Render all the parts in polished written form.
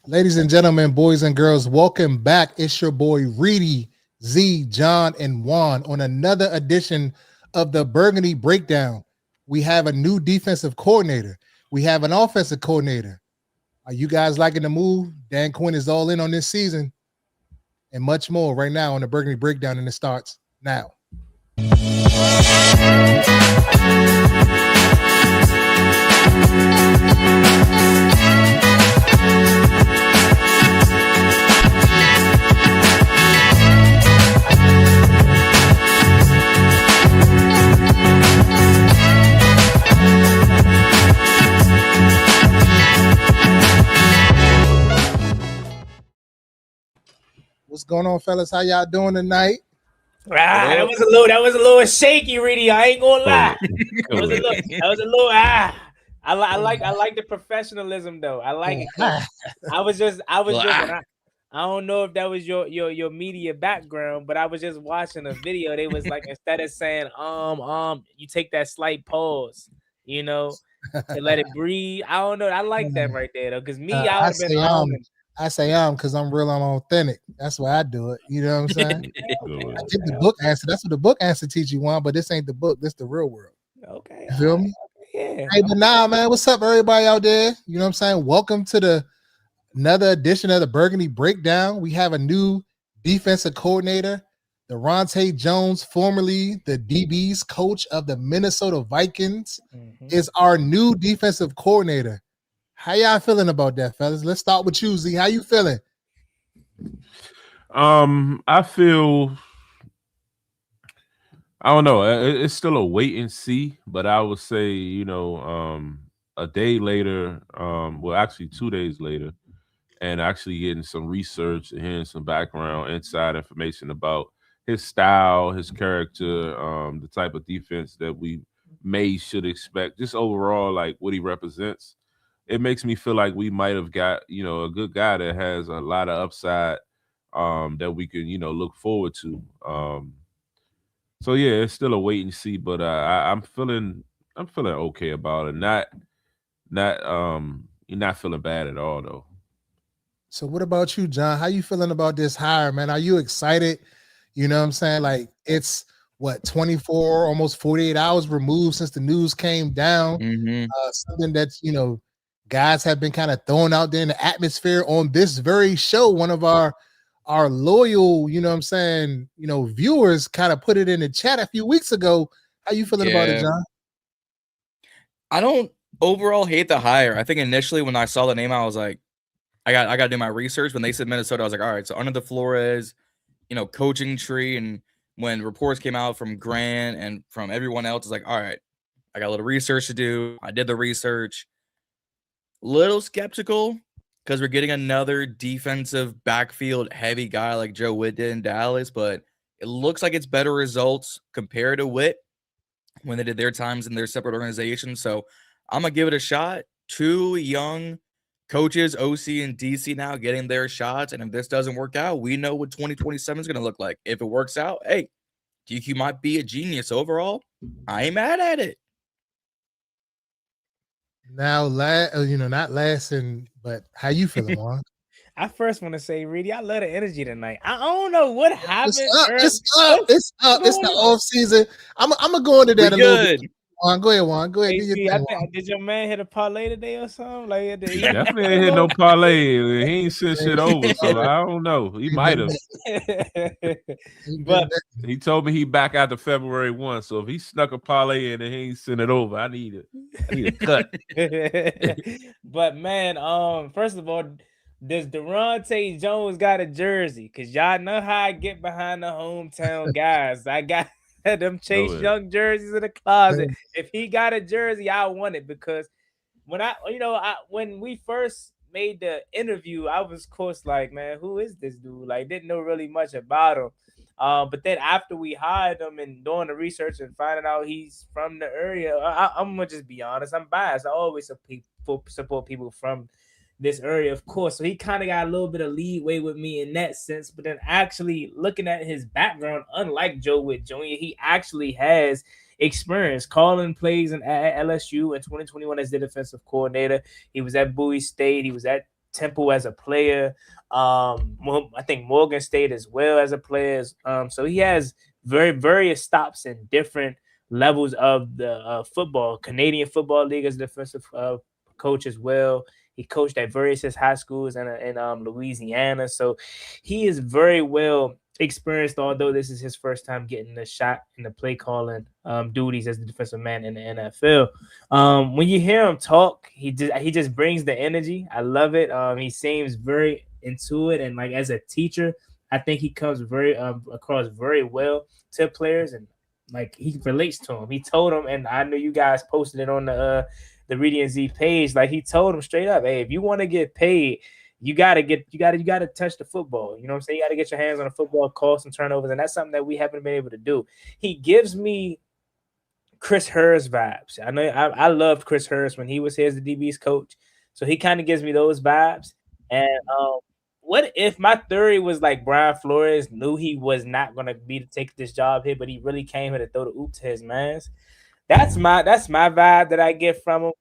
Ladies and gentlemen, boys and girls, welcome back. It's your boy Reedie, Z, John, and Juan on another edition of the Burgundy Breakdown. We have a new defensive coordinator. We have an offensive coordinator. Are you guys liking the move? Dan Quinn is all in on this season and much more right now on the Burgundy Breakdown, and it starts now. What's going on, fellas? How y'all doing tonight? That was a little shaky, Reedie. I ain't gonna lie. That was a little. I like the professionalism though. I like it. I don't know if that was your media background, but I was just watching a video. They was like, instead of saying you take that slight pause, to let it breathe. I don't know. I like that right there though, because I would have been I say because I'm real, I'm authentic. That's why I do it. You know what I'm saying? I think the book answer. That's what the book answer teach you, Juan, but this ain't the book. This the real world. Okay. You feel me? Yeah. Hey, but nah, man. What's up, everybody out there? You know what I'm saying? Welcome to another edition of the Burgundy Breakdown. We have a new defensive coordinator, Daronte Jones, formerly the DB's coach of the Minnesota Vikings, is our new defensive coordinator. How y'all feeling about that, fellas? Let's start with you, Z. How you feeling? I feel, I don't know. It's still a wait and see, but I would say, a day later, well, actually 2 days later, and actually getting some research and hearing some background, inside information about his style, his character, the type of defense that we should expect, just overall, like what he represents. It makes me feel like we might have got, a good guy that has a lot of upside that we can, look forward to. So yeah, it's still a wait and see, but I'm feeling okay about it. You're not feeling bad at all though. So what about you, John? How you feeling about this hire, man? Are you excited? You know what I'm saying? Like, it's what, 24, almost 48 hours removed since the news came down. Something that's, guys have been kind of thrown out there in the atmosphere on this very show. One of our loyal, viewers kind of put it in the chat a few weeks ago. How you feeling about it, John? I don't overall hate the hire. I think initially when I saw the name, I was like, I got to do my research. When they said Minnesota, I was like, all right, so under the Flores, coaching tree. And when reports came out from Grant and from everyone else, it's like, all right, I got a little research to do. I did the research. Little skeptical because we're getting another defensive backfield heavy guy like Joe Witt did in Dallas, but it looks like it's better results compared to Witt when they did their times in their separate organizations. So I'm going to give it a shot. Two young coaches, OC and DC, now getting their shots. And if this doesn't work out, we know what 2027 is going to look like. If it works out, hey, DQ might be a genius overall. I ain't mad at it. Now, not lasting, but how you feeling, Juan? I first want to say, Reedie, I love the energy tonight. I don't know what happened. It's up. It's the off season. I'm gonna go into that a little bit. Juan, go ahead, Juan. Go ahead. Hey, did your man hit a parlay today or something? Like, he definitely ain't hit no parlay. He ain't sent shit over, so I don't know. He might have. But he told me he back after February 1. So if he snuck a parlay in and he ain't sent it over, I need a cut. But man, first of all, does Daronte Jones got a jersey? Because y'all know how I get behind the hometown guys. I got them Chase Young jerseys in the closet. If he got a jersey, I want it, because when we first made the interview, I was, of course, like, man, who is this dude? Like, didn't know really much about him. But then after we hired him and doing the research and finding out he's from the area, I'm gonna just be honest, I'm biased. I always support people from this area, of course. So he kind of got a little bit of leeway with me in that sense. But then actually looking at his background, unlike Joe Witt Jr., he actually has experience calling plays at LSU in 2021 as the defensive coordinator. He was at Bowie State. He was at Temple as a player. I think Morgan State as well as a player. So he has various stops in different levels of the football. Canadian Football League as defensive coach as well. He coached at various high schools in Louisiana. So he is very well experienced, although this is his first time getting the shot in the play calling duties as the defensive man in the NFL. When you hear him talk, he just brings the energy. I love it. He seems very into it, and like as a teacher, I think he comes very across very well to players, and like he relates to them. He told them, and I know you guys posted it on the Reedie and Z page. Like he told them straight up, hey, if you want to get paid, you gotta touch the football. You know what I'm saying? You gotta get your hands on the football, cause some turnovers, and that's something that we haven't been able to do. He gives me Chris Hurst vibes. I know I loved Chris Hurst when he was here as the DB's coach, so he kind of gives me those vibes. And what if my theory was like Brian Flores knew he was not gonna be to take this job here, but he really came here to throw the oop to his mans? That's my vibe that I get from him.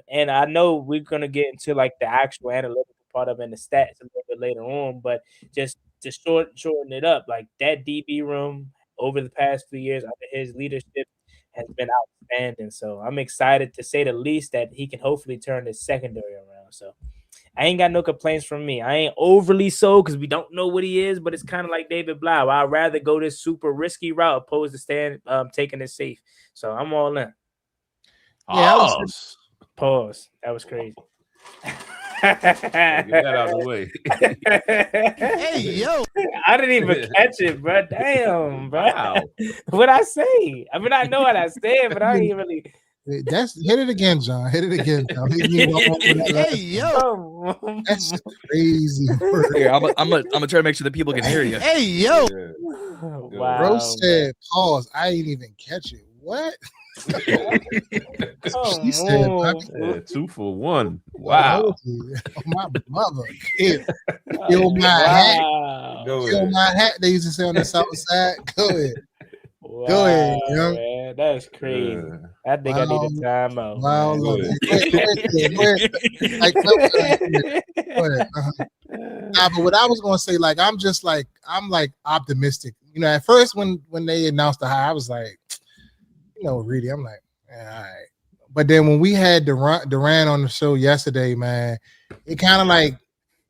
And I know we're gonna get into like the actual analytical part of it and the stats a little bit later on, but just to shorten it up, like that DB room over the past few years under his leadership has been outstanding. So I'm excited, to say the least, that he can hopefully turn his secondary around. So I ain't got no complaints from me. I ain't overly so because we don't know what he is, but it's kind of like David Blau. I'd rather go this super risky route opposed to taking it safe. So I'm all in. Yeah, Pause. That was crazy. Get that out of the way. Hey, yo. I didn't even catch it, bro. Damn, bro. Wow. What'd I say? I mean, I know what I said, but I ain't really. Hit it again, John. Hit it again, John. Hey, yo. That's crazy. Here, I'm gonna try to make sure that people can hear you. Hey, yo. Wow. Bro said, pause. I ain't even catch it. What? She said, Yeah, 2 for 1. Wow. My mother. Kill my hat. Kill my hat. They used to say on the south side. Go ahead. Wow, Go ahead, young. Man, that's crazy. I think I need a timeout. Wow, man. go ahead. Like, go ahead. Nah, but what I was gonna say, like, I'm optimistic. You know, at first when they announced the hire, I was like, Reedie, I'm like, all right. But then when we had Durant on the show yesterday, man, it kind of like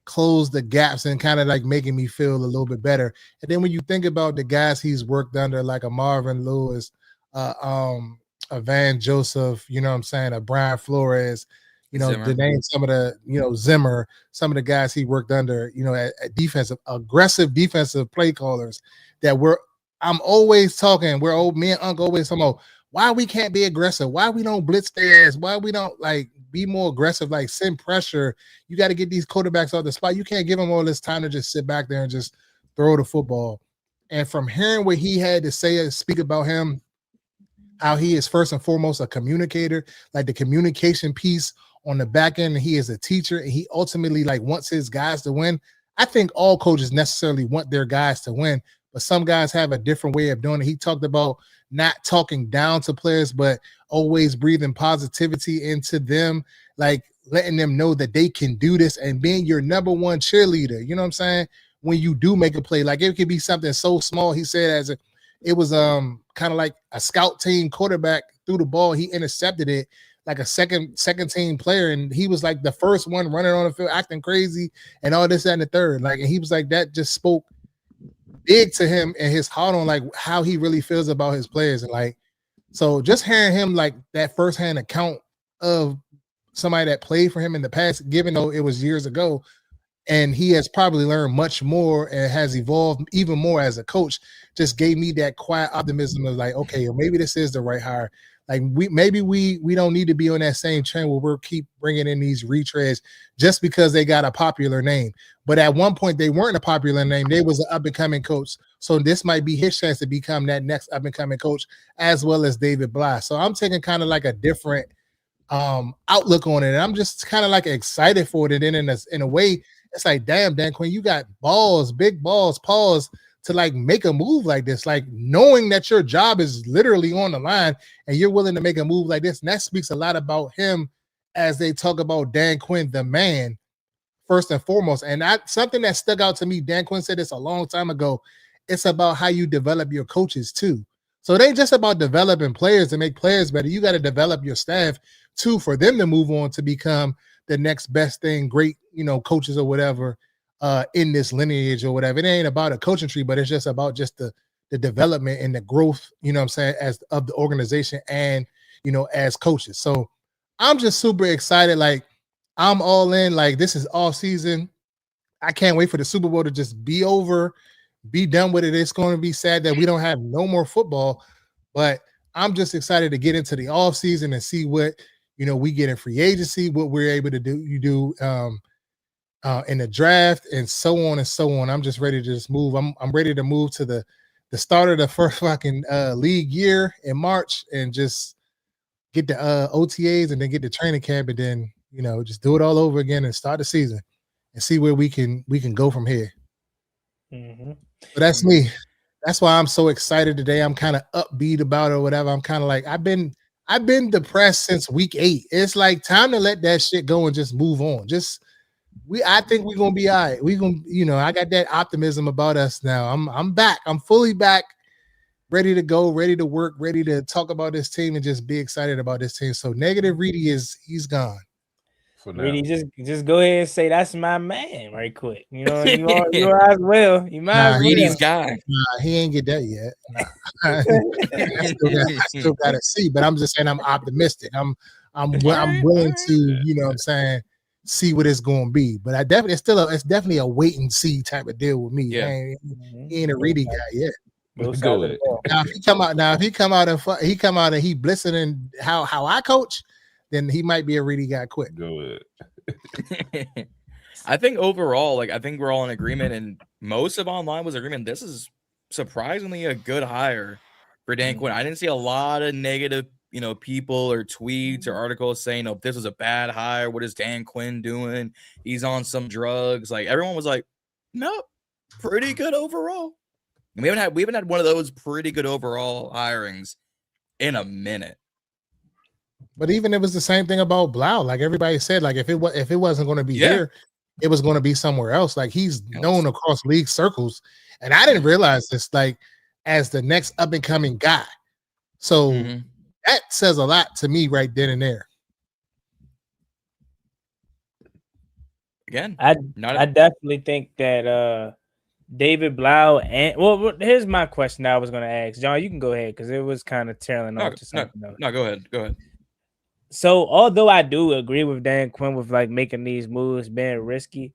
closed the gaps and kind of like making me feel a little bit better. And then when you think about the guys he's worked under, like a Marvin Lewis, a Van Joseph, you know what I'm saying, a Brian Flores, Zimmer. to name some of the, Zimmer, some of the guys he worked under, at aggressive defensive play callers I'm always talking, me and Uncle always talking about why we can't be aggressive, why we don't blitz their ass, why we don't like be more aggressive, like send pressure. You got to get these quarterbacks off the spot. You can't give them all this time to just sit back there and just throw the football. And from hearing what he had to say and speak about him, how he is first and foremost a communicator, like the communication piece on the back end, and he is a teacher, and he ultimately like wants his guys to win. I think all coaches necessarily want their guys to win, but some guys have a different way of doing it. He talked about not talking down to players, but always breathing positivity into them, like letting them know that they can do this and being your number one cheerleader. You know what I'm saying? When you do make a play, like it could be something so small. He said it was kind of like a scout team quarterback threw the ball. He intercepted it like a second team player. And he was like the first one running on the field, acting crazy and all this, that, and the third. Like, and he was like, that just spoke big to him and his heart on like how he really feels about his players. And like, so just hearing him like that firsthand account of somebody that played for him in the past, given though it was years ago, and he has probably learned much more and has evolved even more as a coach, just gave me that quiet optimism of like, okay, well, maybe this is the right hire. Like we don't need to be on that same trend where we'll keep bringing in these retreads just because they got a popular name. But at one point they weren't a popular name. They was an up and coming coach. So this might be his chance to become that next up and coming coach, as well as David Bly. So I'm taking kind of like a different outlook on it. And I'm just kind of like excited for it. And then in a way, it's like, damn, Dan Quinn, you got balls, big balls, paws to like make a move like this, like knowing that your job is literally on the line and you're willing to make a move like this. And that speaks a lot about him as they talk about Dan Quinn, the man. first and foremost. And that's something that stuck out to me. Dan Quinn said this a long time ago. It's about how you develop your coaches too. So it ain't just about developing players to make players better. You got to develop your staff too for them to move on to become the next best thing, great, coaches or whatever in this lineage or whatever. It ain't about a coaching tree, but it's just about just the development and the growth, as of the organization and, as coaches. So I'm just super excited. Like, I'm all in. Like, this is off season. I can't wait for the Super Bowl to just be over, be done with it. It's going to be sad that we don't have no more football, but I'm just excited to get into the off season and see what, we get in free agency, what we're able to do. You do in the draft and so on and so on. I'm just ready to just move. I'm ready to move to the start of the first fucking league year in March and just get the OTAs and then get the training camp and then, just do it all over again and start the season and see where we can go from here. Mm-hmm. But that's me. That's why I'm so excited today. I'm kind of upbeat about it or whatever. I'm kind of like, I've been depressed since week 8. It's like time to let that shit go and just move on. I think we're gonna be all right. We're gonna, I got that optimism about us now. I'm back. I'm fully back, ready to go, ready to work, ready to talk about this team and just be excited about this team. So negative Reedie he's gone. Reedie, just go ahead and say that's my man right quick. You are as well. You might as well. Reedie's guy. Nah, he ain't get that yet. Nah. I still gotta see, but I'm just saying I'm optimistic. I'm willing to, see what it's gonna be. But it's definitely a wait and see type of deal with me. Yeah. He ain't a Reedie guy yet. Go ahead. Now if he come out and he blitzing how I coach, then he might be a Reedie guy quick. Go ahead. I think overall, I think we're all in agreement, and most of online was agreement. This is surprisingly a good hire for Dan Quinn. I didn't see a lot of negative, people or tweets or articles saying, "Oh, this was a bad hire. What is Dan Quinn doing? He's on some drugs." Like, everyone was like, "No, pretty good overall." And we haven't had one of those pretty good overall hirings in a minute. But even it was the same thing about Blau. Like everybody said, like if it wasn't going to be here, it was going to be somewhere else. Like he's known across league circles, and I didn't realize this. Like as the next up and coming guy, so that says a lot to me right then and there. Again, I definitely think that David Blau and here's my question I was going to ask. John, you can go ahead because it was kind of trailing off to something else. No, go ahead. So, although I do agree with Dan Quinn with making these moves being risky,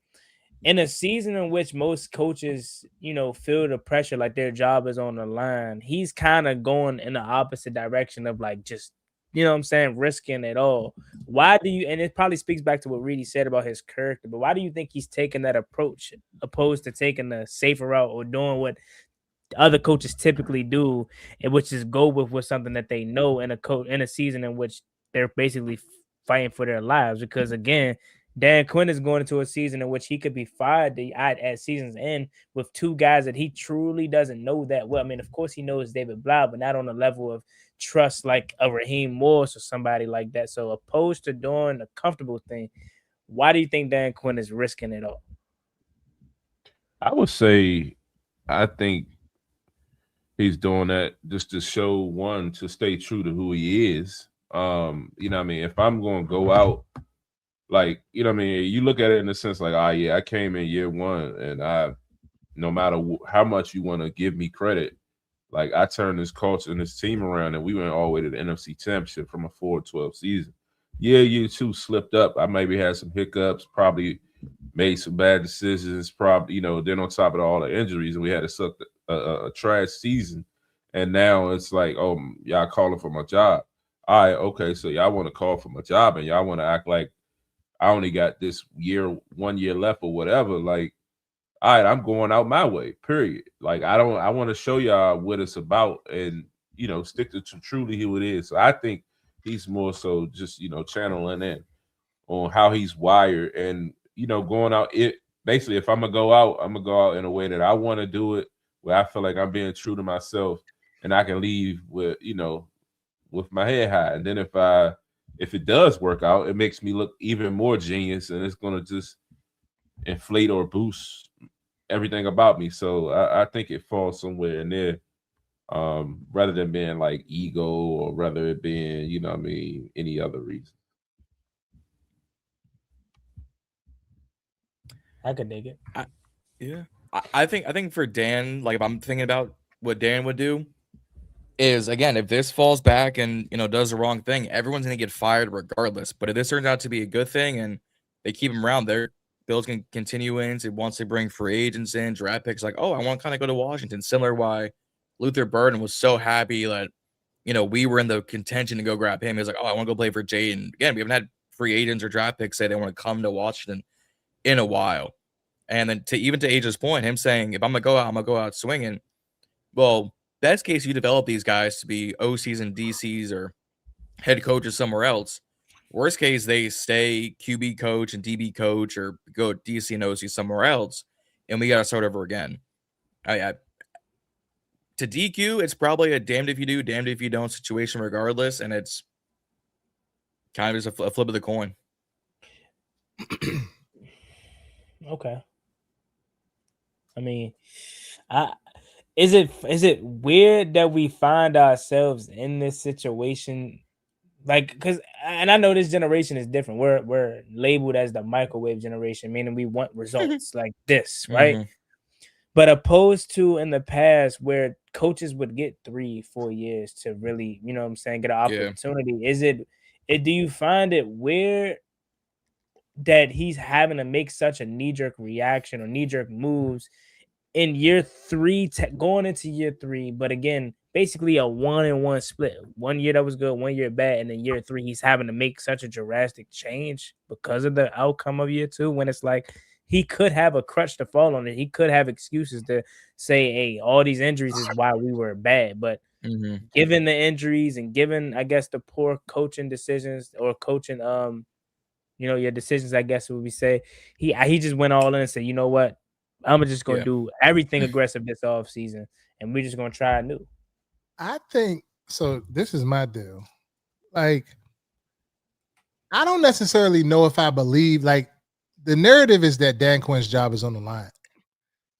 in a season in which most coaches, feel the pressure like their job is on the line, he's kind of going in the opposite direction of just, risking it all. Why do you? And it probably speaks back to what Reedie said about his character. But why do you think he's taking that approach opposed to taking the safer route or doing what other coaches typically do, and which is go with something that they know in a season in which they're basically fighting for their lives? Because again, Dan Quinn is going into a season in which he could be fired at season's end with two guys that he truly doesn't know that well. I mean, of course he knows David Blau, but not on the level of trust like a Raheem Morris or somebody like that. So opposed to doing a comfortable thing, why do you think Dan Quinn is risking it all? I would say, I think he's doing that just to show, one, to stay true to who he is. If I'm going to go out, you look at it in the sense I came in year one and no matter how much you want to give me credit, I turned this culture and this team around and we went all the way to the NFC Championship from a 4-12 season. Yeah, year 2 slipped up. I maybe had some hiccups, probably made some bad decisions, probably, then on top of all the injuries, and we had to suck a trash season. And now it's oh, y'all calling for my job. All right, okay, so y'all want to call for my job and y'all want to act like I only got this 1 year left or whatever. All right, I'm going out my way, period. I want to show y'all what it's about and, stick to truly who it is. So I think he's more so just, channeling in on how he's wired and, going out. Basically, if I'm going to go out in a way that I want to do it, where I feel like I'm being true to myself and I can leave with, with my head high. And then if it does work out, it makes me look even more genius, and it's gonna just inflate or boost everything about me. So I think it falls somewhere in there, rather than being like ego or rather it being, you know what I mean, any other reason. I could dig it. I think for Dan, like if I'm thinking about what Dan would do, is again, if this falls back and does the wrong thing, everyone's gonna get fired regardless. But if this turns out to be a good thing and they keep him around, their Bills can continue in. So once they bring free agents in, draft picks, like, oh, I want to kind of go to Washington. Similar why Luther Burden was so happy that we were in the contention to go grab him. He was like, oh, I want to go play for Jaden. Again, we haven't had free agents or draft picks say they want to come to Washington in a while. And then to AJ's point, him saying, if I'm gonna go out, I'm gonna go out swinging. Well, best case, you develop these guys to be OCs and DCs or head coaches somewhere else. Worst case, they stay QB coach and DB coach or go DC and OC somewhere else, and we got to start over again. To DQ, it's probably a damned if you do, damned if you don't situation regardless, and it's kind of just a flip of the coin. Okay. I mean, is it weird that we find ourselves in this situation? Like, because, and I know this generation is different. We're labeled as the microwave generation, meaning we want results like this, right? Mm-hmm. But opposed to in the past where coaches would get 3-4 years to really, get an opportunity. Yeah. Do you find it weird that he's having to make such a knee-jerk reaction or knee-jerk moves in year 3, going into year 3, but again, basically a 1-1 split. 1 year that was good, 1 year bad, and then year 3 he's having to make such a drastic change because of the outcome of year 2, when it's like he could have a crutch to fall on it. He could have excuses to say, hey, all these injuries is why we were bad. But given the injuries and given, I guess, the poor coaching decisions or coaching your decisions, I guess would we say, he just went all in and said, you know what? I'm just going to do everything aggressive this offseason, and we're just going to try new. I think so. This is my deal. Like, I don't necessarily know if I believe, like, the narrative is that Dan Quinn's job is on the line,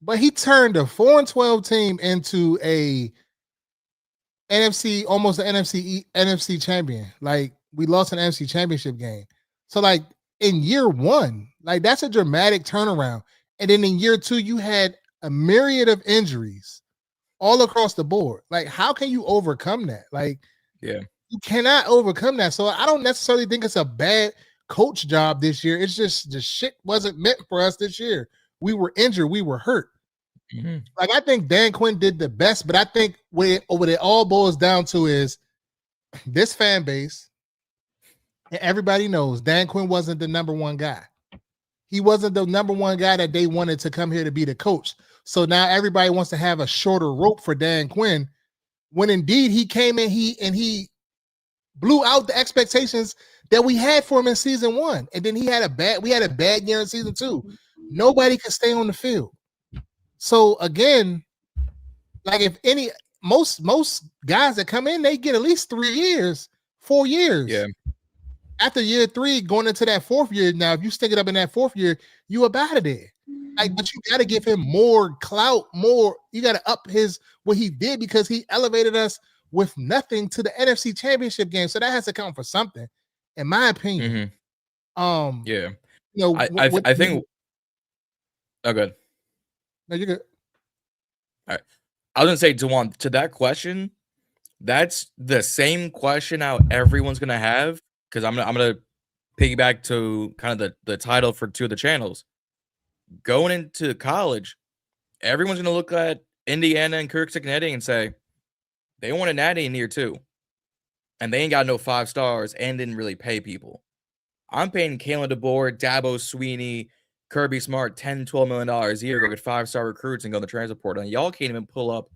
but he turned a 4-12 team into a NFC, almost an NFC champion. Like, we lost an NFC championship game. So, like, in year 1, like, that's a dramatic turnaround. And then in year 2, you had a myriad of injuries all across the board. Like, how can you overcome that? Like, you cannot overcome that. So I don't necessarily think it's a bad coach job this year. It's just the shit wasn't meant for us this year. We were injured. We were hurt. Like, I think Dan Quinn did the best, but I think what it all boils down to is this fan base, and everybody knows Dan Quinn wasn't the number one guy. He wasn't the number one guy that they wanted to come here to be the coach. So now everybody wants to have a shorter rope for Dan Quinn, when indeed he came in, he blew out the expectations that we had for him in season 1. And then we had a bad year in season 2. Nobody could stay on the field. So again, like, if most guys that come in, they get at least 3 years, 4 years. Yeah. After year 3, going into that 4th year, now if you stick it up in that 4th year, you up out of there. Like, but you got to give him more clout, you got to up what he did, because he elevated us with nothing to the NFC Championship game. So that has to count for something, in my opinion. I think. Oh, good. No, you're good. All right. I was gonna say, Juan, to that question, that's the same question how everyone's gonna have, because I'm gonna piggyback to kind of the title for 2 of the channels. Going into college, everyone's gonna look at Indiana and Kirk Cincinnati and say they won a natty in year 2, and they ain't got no 5 stars and didn't really pay people. I'm paying Kalen DeBoer, Dabo Sweeney, Kirby Smart $10-12 million a year to go get 5-star recruits and go in the transfer portal, and y'all can't even pull up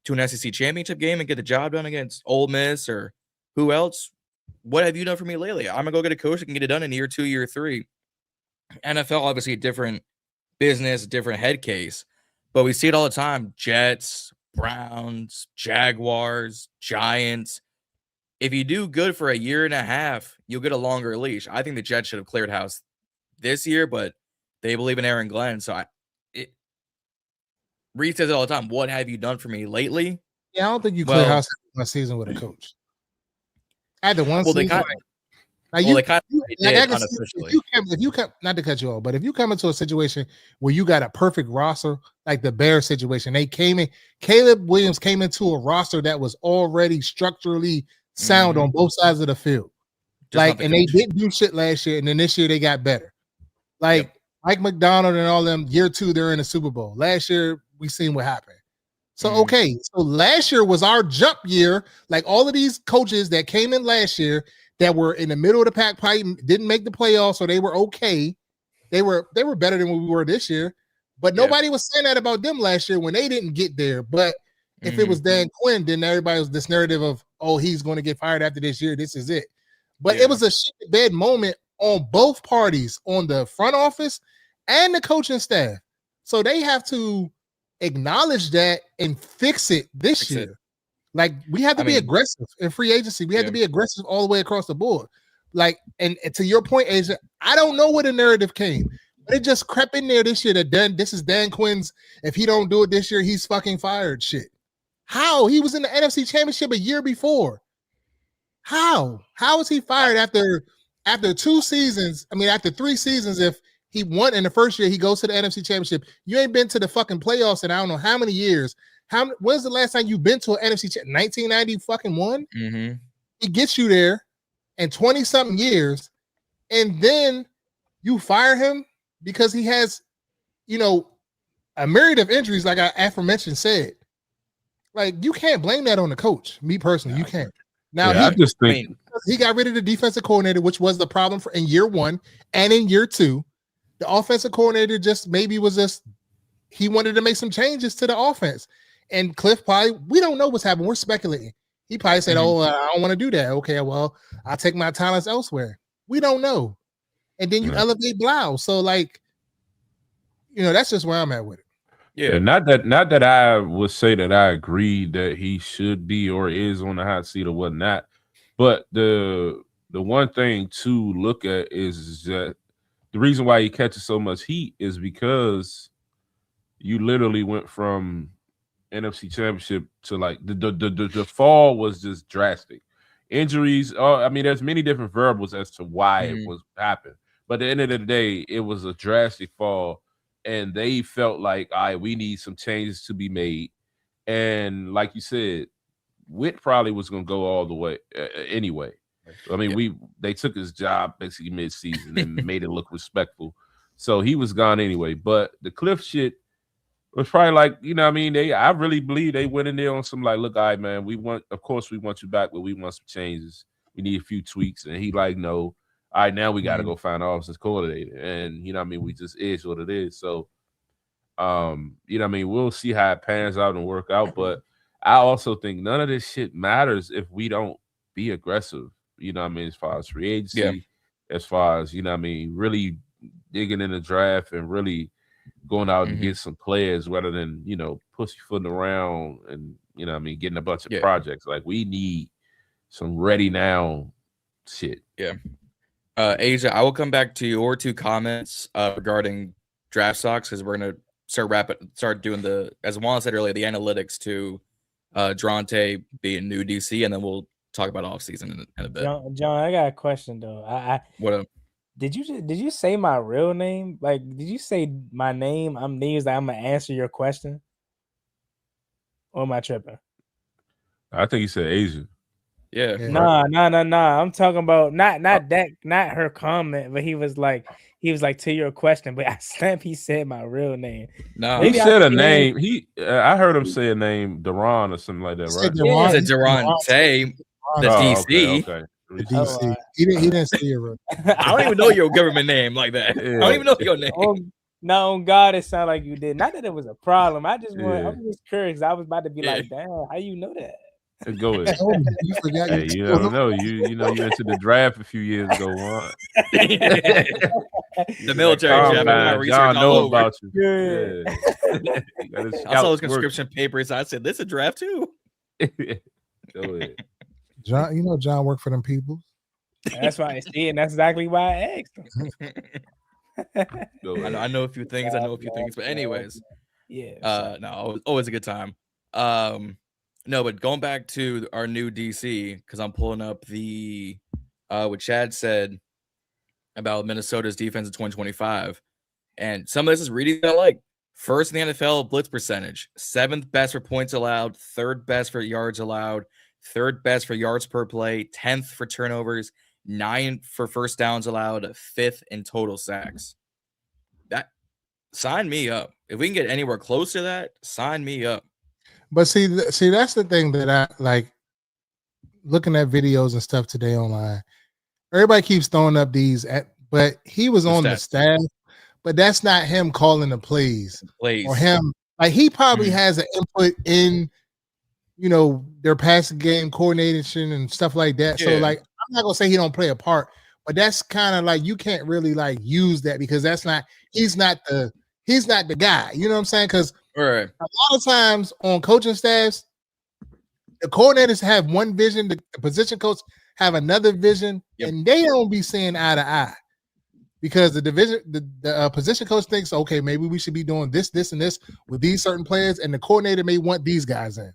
to an SEC championship game and get the job done against Ole Miss or who else. What have you done for me lately? I'm gonna go get a coach that can get it done in year 2, year 3. NFL, obviously a different business, different head case, but we see it all the time. Jets, Browns, Jaguars, Giants. If you do good for a year and a half, you'll get a longer leash. I think the Jets should have cleared house this year, but They believe in Aaron Glenn. So Reed says it all the time. What have you done for me lately? Yeah, I don't think you clear house one season with a coach. After one season, if you come, not to cut you off, but if you come into a situation where you got a perfect roster, like the Bears situation, Caleb Williams came into a roster that was already structurally sound on both sides of the field. They didn't do shit last year, and then this year they got better. Mike McDonald and all them, year 2, they're in the Super Bowl. Last year, we seen what happened. So, so last year was our jump year. Like all of these coaches that came in last year that were in the middle of the pack, probably didn't make the playoffs, so they were okay. They were better than what we were this year. But nobody was saying that about them last year when they didn't get there. But if it was Dan Quinn, then everybody was this narrative of, oh, he's going to get fired after this year. This is it. But it was a shit bad moment on both parties, on the front office and the coaching staff. So they have to acknowledge that and fix it this year. Like we have to be aggressive in free agency. We have to be aggressive all the way across the board. Like, and to your point, Asia, I don't know where the narrative came, but it just crept in there this year that this is Dan Quinn's. If he don't do it this year, he's fucking fired. Shit. How? He was in the NFC Championship a year before. How is he fired after 2 seasons? I mean, after 3 seasons, if he won in the first year, he goes to the NFC Championship. You ain't been to the fucking playoffs in I don't know how many years. When's the last time you've been to an NFC Championship? 1990 fucking one? He gets you there in 20-something years, and then you fire him because he has, a myriad of injuries, like I aforementioned said. Like, you can't blame that on the coach. Me personally, you can't. Now, I just think he got rid of the defensive coordinator, which was the problem in year 1 and in year 2. The offensive coordinator he wanted to make some changes to the offense. And Cliff we don't know what's happening. We're speculating. He probably said, I don't want to do that. Okay, well, I'll take my talents elsewhere. We don't know. And then you elevate Blau. So, that's just where I'm at with it. Yeah, not that I would say that I agree that he should be or is on the hot seat or whatnot, but the one thing to look at is that the reason why he catches so much heat is because you literally went from NFC Championship to the fall was just drastic. Injuries, there's many different variables as to why it was happened, but at the end of the day, it was a drastic fall. And they felt like, all right, we need some changes to be made. And like you said, Witt probably was going to go all the way anyway. I mean, they took his job basically mid-season and made it look respectful. So he was gone anyway. But the Cliff shit was probably like, I really believe they went in there on some look, all right, man, of course we want you back, but we want some changes. We need a few tweaks. And he no. All right, now we got to go find an offensive coordinator. And, we just is what it is. So, we'll see how it pans out and work out. But I also think none of this shit matters if we don't be aggressive, as far as free agency, as far as, really digging in the draft and really going out and get some players rather than, pussyfooting around and, getting a bunch of projects. Like, we need some ready now shit. Yeah. Asia, I will come back to your 2 comments regarding draft stocks because we're gonna start doing as Juan said earlier, the analytics to Daronte being new DC, and then we'll talk about offseason in a bit. John, I got a question though. What up? Did you say my real name? Like, did you say my name? I'm gonna answer your question. Or am I tripping? I think he said Asia. Yeah. Nah. I'm talking about not her comment, but he was like to your question, but I snap he said my real name. No, he said a name. I heard him say a name, Daron or something like that, right? He said Daronte, the DC. Okay. The DC. He didn't say your real name. I don't even know your government name like that. Yeah. I don't even know your name. No, on God, it sounded like you did. Not that it was a problem. I was just curious. I was about to be like, damn, how you know that? Go ahead. You forgot. Hey, you never know. You entered the draft a few years ago, Juan. The military draft. John know about you. Yeah. I saw those conscription papers. I said, "This is a draft too." Go ahead. John. John worked for them people. That's why I see, and that's exactly why I asked him. I know a few things. But anyways, yeah. no, always a good time. No, but going back to our new DC, because I'm pulling up the what Chad said about Minnesota's defense in 2025, and some of this is Reedie I like. First in the NFL blitz percentage, 7th best for points allowed, 3rd best for yards allowed, 3rd best for yards per play, 10th for turnovers, 9th for first downs allowed, 5th in total sacks. That sign me up. If we can get anywhere close to that, sign me up. But see, that's the thing that I like looking at videos and stuff today online. Everybody keeps throwing up these, but he was on the staff. But that's not him calling the plays. Or him. Like he probably has an input in, their passing game coordination and stuff like that. Yeah. So like, I'm not gonna say he don't play a part, but that's kind of like you can't really like use that because he's not the guy. You know what I'm saying? Because a lot of times on coaching staffs, the coordinators have one vision, the position coach have another vision, and they don't be seeing eye to eye. Because the position coach thinks, okay, maybe we should be doing this, and this with these certain players, and the coordinator may want these guys in,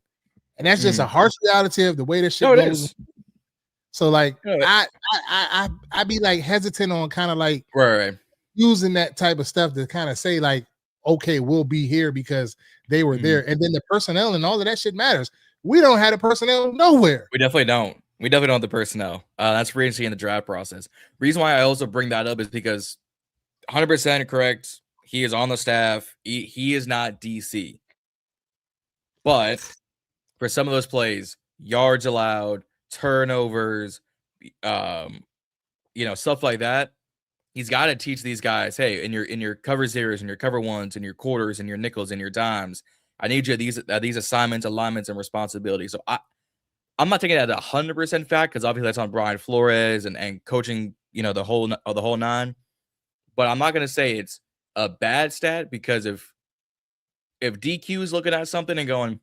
and that's just a harsh reality of the way this shit goes. So like, I be like hesitant on kind of like using that type of stuff to kind of say like, okay, we'll be here because they were there, and then the personnel and all of that shit matters. We don't have the personnel nowhere. We definitely don't. We definitely don't have the personnel. That's free agency in the draft process. Reason why I also bring that up is because 100% correct. He is on the staff. He is not DC. But for some of those plays, yards allowed, turnovers, stuff like that, he's got to teach these guys, hey, in your cover zeros, in your cover ones, in your quarters, in your nickels, in your dimes, I need you these assignments, alignments, and responsibilities. So I'm not taking that as 100% fact because obviously that's on Brian Flores and coaching, the whole nine. But I'm not going to say it's a bad stat because if DQ is looking at something and going,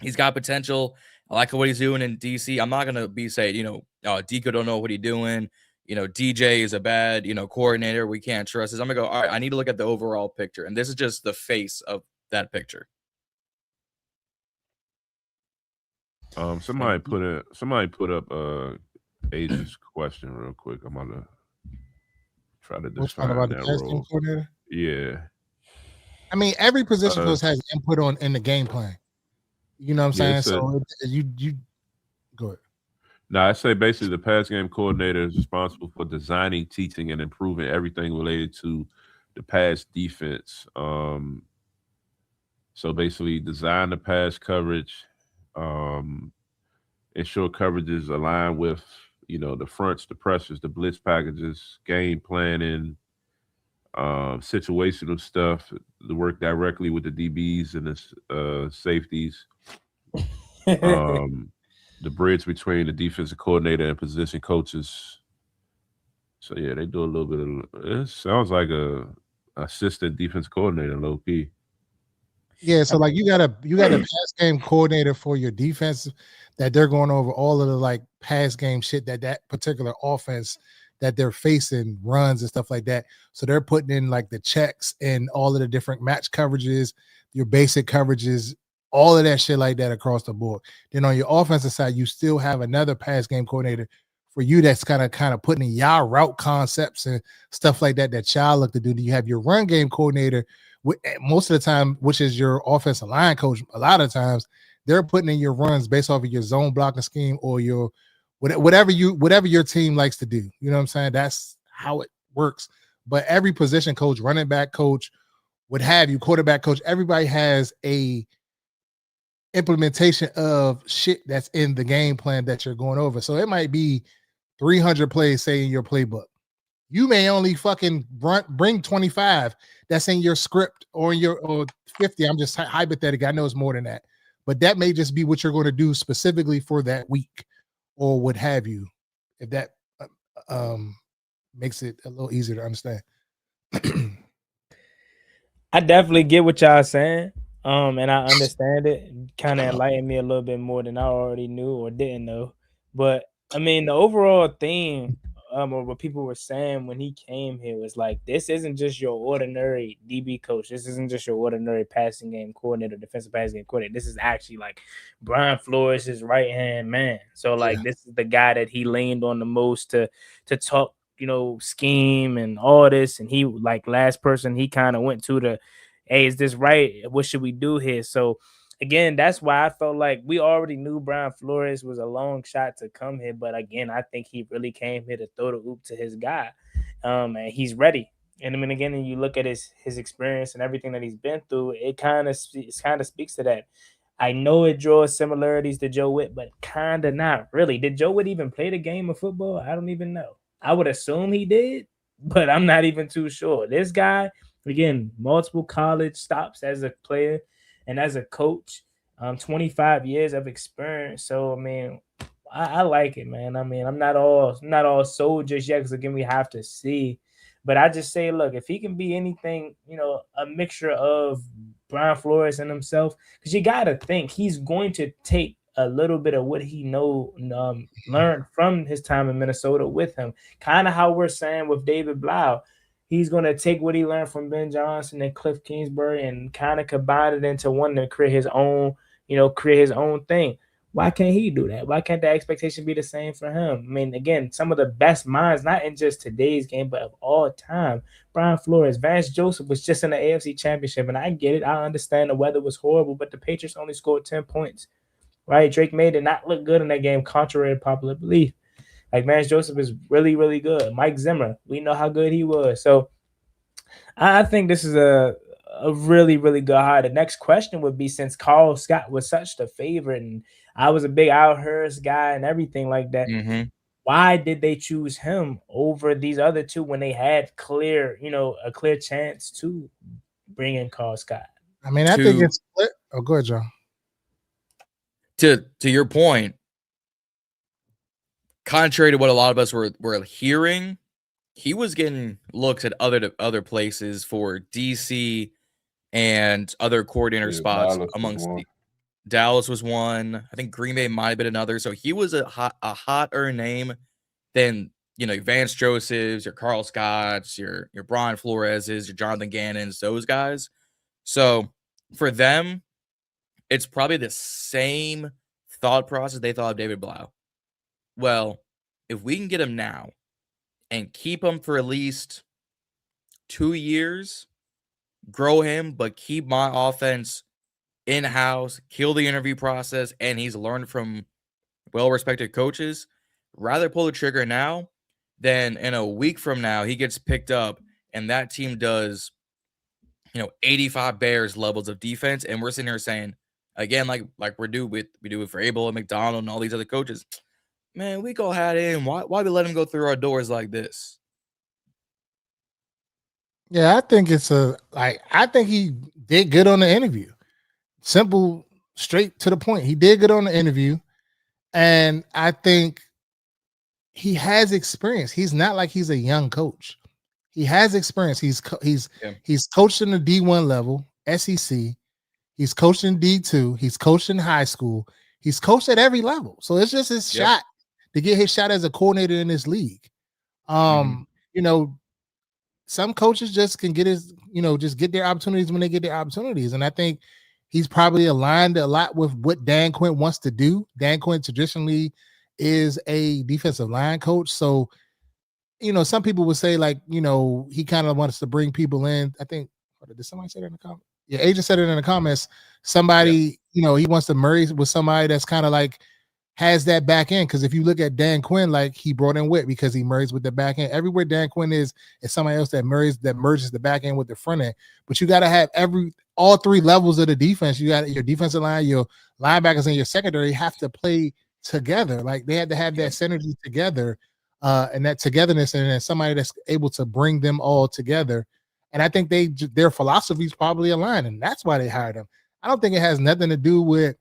he's got potential, I like what he's doing in DC, I'm not going to be saying, DQ don't know what he's doing. DJ is a bad, coordinator. We can't trust this. I'm going to go, all right, I need to look at the overall picture. And this is just the face of that picture. Somebody put up Asia's question real quick. I'm gonna try to define about that the role. Coordinator? Yeah. I mean, every position coach has input in the game plan. You know what I'm saying? So you go ahead. Now I say basically the pass game coordinator is responsible for designing, teaching, and improving everything related to the pass defense. So basically design the pass coverage, ensure coverages align with the fronts, the pressures, the blitz packages, game planning, situational stuff, the work directly with the DBs and the safeties, the bridge between the defensive coordinator and position coaches. So yeah, they do a little bit of it. Sounds like a assistant defense coordinator, low key. Yeah, so like you got a pass game coordinator for your defense that they're going over all of the like pass game shit that particular offense that they're facing runs and stuff like that. So they're putting in like the checks and all of the different match coverages, your basic coverages, all of that shit like that across the board. Then on your offensive side, you still have another pass game coordinator for you that's kind of putting in y'all route concepts and stuff like that y'all look to do. You have your run game coordinator most of the time, which is your offensive line coach. A lot of times they're putting in your runs based off of your zone blocking scheme or your whatever your team likes to do. You know what I'm saying? That's how it works. But every position coach, running back coach, what have you, quarterback coach, everybody has a implementation of shit that's in the game plan that you're going over. So it might be 300 plays, say, in your playbook. You may only fucking bring 25 that's in your script or 50. I'm just hypothetical. I know it's more than that. But that may just be what you're going to do specifically for that week or what have you. If that makes it a little easier to understand. I definitely get what y'all saying. And I understand it. Kind of enlightened me a little bit more than I already knew or didn't know. But I mean, the overall theme or what people were saying when he came here was like, this isn't just your ordinary DB coach. This isn't just your ordinary passing game coordinator, defensive passing game coordinator. This is actually like Brian Flores' his right hand man. So like this is the guy that he leaned on the most to talk, scheme and all this. And he like last person he kind of went to the, hey, is this right? What should we do here? So again, that's why I felt like we already knew Brian Flores was a long shot to come here. But again, I think he really came here to throw the oop to his guy. And he's ready. And I mean, again, and you look at his experience and everything that he's been through, it kind of speaks to that. I know it draws similarities to Joe Witt, but kind of not really. Did Joe Witt even play the game of football? I don't even know. I would assume he did, but I'm not even too sure. This guy, again, multiple college stops as a player and as a coach, 25 years of experience. So, I mean, I like it, man. I mean, I'm not all sold just yet because, again, we have to see. But I just say, look, if he can be anything, a mixture of Brian Flores and himself, because you got to think he's going to take a little bit of what he learned from his time in Minnesota with him. Kind of how we're saying with David Blau. He's going to take what he learned from Ben Johnson and Cliff Kingsbury and kind of combine it into one to create his own thing. Why can't he do that? Why can't the expectation be the same for him? I mean, again, some of the best minds, not in just today's game, but of all time. Brian Flores, Vance Joseph was just in the AFC Championship, and I get it. I understand the weather was horrible, but the Patriots only scored 10 points, right? Drake May did not look good in that game, contrary to popular belief. Like, Vance Joseph is really, really good. Mike Zimmer, we know how good he was. So I think this is a really, really good hire. The next question would be, since Carl Scott was such the favorite and I was a big Al Hurst guy and everything like that, why did they choose him over these other two when they had a clear chance to bring in Carl Scott? I mean, I think it's – oh, go ahead, John. To your point, contrary to what a lot of us were hearing, he was getting looks at other places for DC and other coordinator spots. Dallas was one. I think Green Bay might have been another. So he was a hotter name than Vance Josephs, your Carl Scotts, your Brian Flores's, your Jonathan Gannons, those guys. So for them, it's probably the same thought process they thought of David Blau. Well, if we can get him now and keep him for at least 2 years, grow him, but keep my offense in-house, kill the interview process, and he's learned from well-respected coaches, rather pull the trigger now than in a week from now he gets picked up and that team does 85 Bears levels of defense, and we're sitting here saying, again, like we do it for Abel and McDonald and all these other coaches, man, we go had him. Why we let him go through our doors like this? Yeah, I think I think he did good on the interview. Simple, straight to the point. He did good on the interview, and I think he has experience. He's not like he's a young coach. He has experience. He's coached in the D1 level, SEC. He's coached in D2. He's coached in high school. He's coached at every level. So it's just his shot to get his shot as a coordinator in this league. Some coaches just can get just get their opportunities when they get their opportunities. And I think he's probably aligned a lot with what Dan Quinn wants to do. Dan Quinn traditionally is a defensive line coach. So, some people would say he kind of wants to bring people in. I think, did somebody say that in the comments? Yeah, Agent said it in the comments. Somebody, he wants to marry with somebody that's kind of has that back end. Because if you look at Dan Quinn, he brought in Witt because he marries with the back end. Everywhere Dan Quinn is somebody else that merges the back end with the front end. But you got to have all three levels of the defense. You got your defensive line, your linebackers, and your secondary have to play together. They had to have that synergy together, and that togetherness, and then somebody that's able to bring them all together. And I think their philosophies probably align, and that's why they hired him. I don't think it has nothing to do with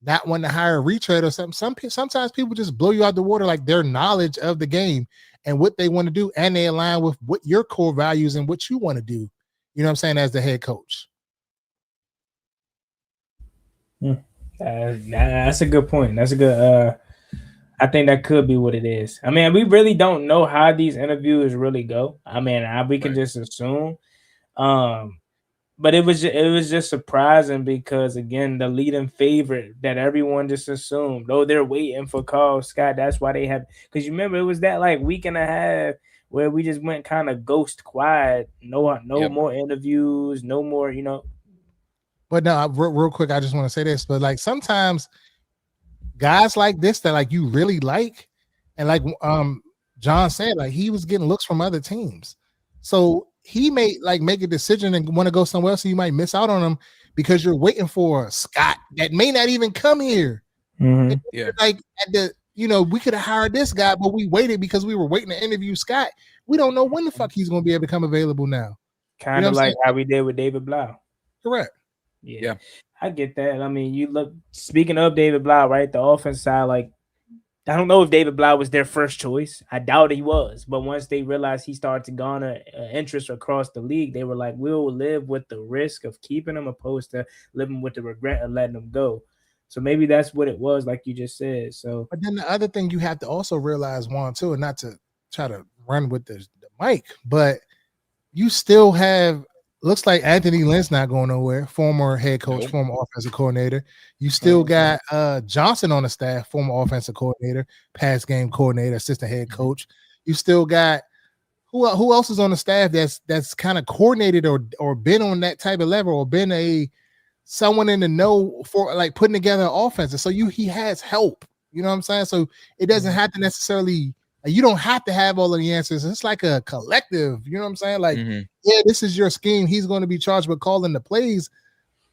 not wanting to hire a retread or something. Sometimes people just blow you out the water, their knowledge of the game and what they want to do, and they align with what your core values and what you want to do. You know what I'm saying? As the head coach. That's a good point. That's a good. I think that could be what it is. I mean, we really don't know how these interviews really go. I mean, we can just assume. But it was just surprising because again, the leading favorite that everyone just assumed, oh, they're waiting for Carl Scott. That's why they have, because you remember it was that like week and a half where we just went kind of ghost quiet. No more interviews, no more, But no, real quick, I just want to say this. But like sometimes guys like this that like you really like, and like John said, like he was getting looks from other teams. So he may like make a decision and want to go somewhere else, so you might miss out on him because you're waiting for Scott that may not even come here. Yeah. Like at the, we could have hired this guy, but we waited because we were waiting to interview Scott. We don't know when the fuck he's going to be able to come available now. Kind of like how we did with David Blau. Correct. Yeah, I get that. I mean, you look, speaking of David Blau, right? The offense side, like, I don't know if David Blau was their first choice. I doubt he was. But once they realized he started to garner interest across the league, they were like, we'll live with the risk of keeping him opposed to living with the regret of letting him go. So maybe that's what it was, like you just said. So, but then the other thing you have to also realize, Juan, too, and not to try to run with the mic, but you still have, looks like Anthony Lynn's not going nowhere, former head coach, former offensive coordinator. You still got Johnson on the staff, former offensive coordinator, pass game coordinator, assistant head coach. You still got who else is on the staff that's kind of coordinated or been on that type of level or been someone in the know for like putting together an offense. And so he has help. You know what I'm saying? So it doesn't have to necessarily, you don't have to have all of the answers. It's like a collective. You know what I'm saying? Like, yeah, this is your scheme. He's going to be charged with calling the plays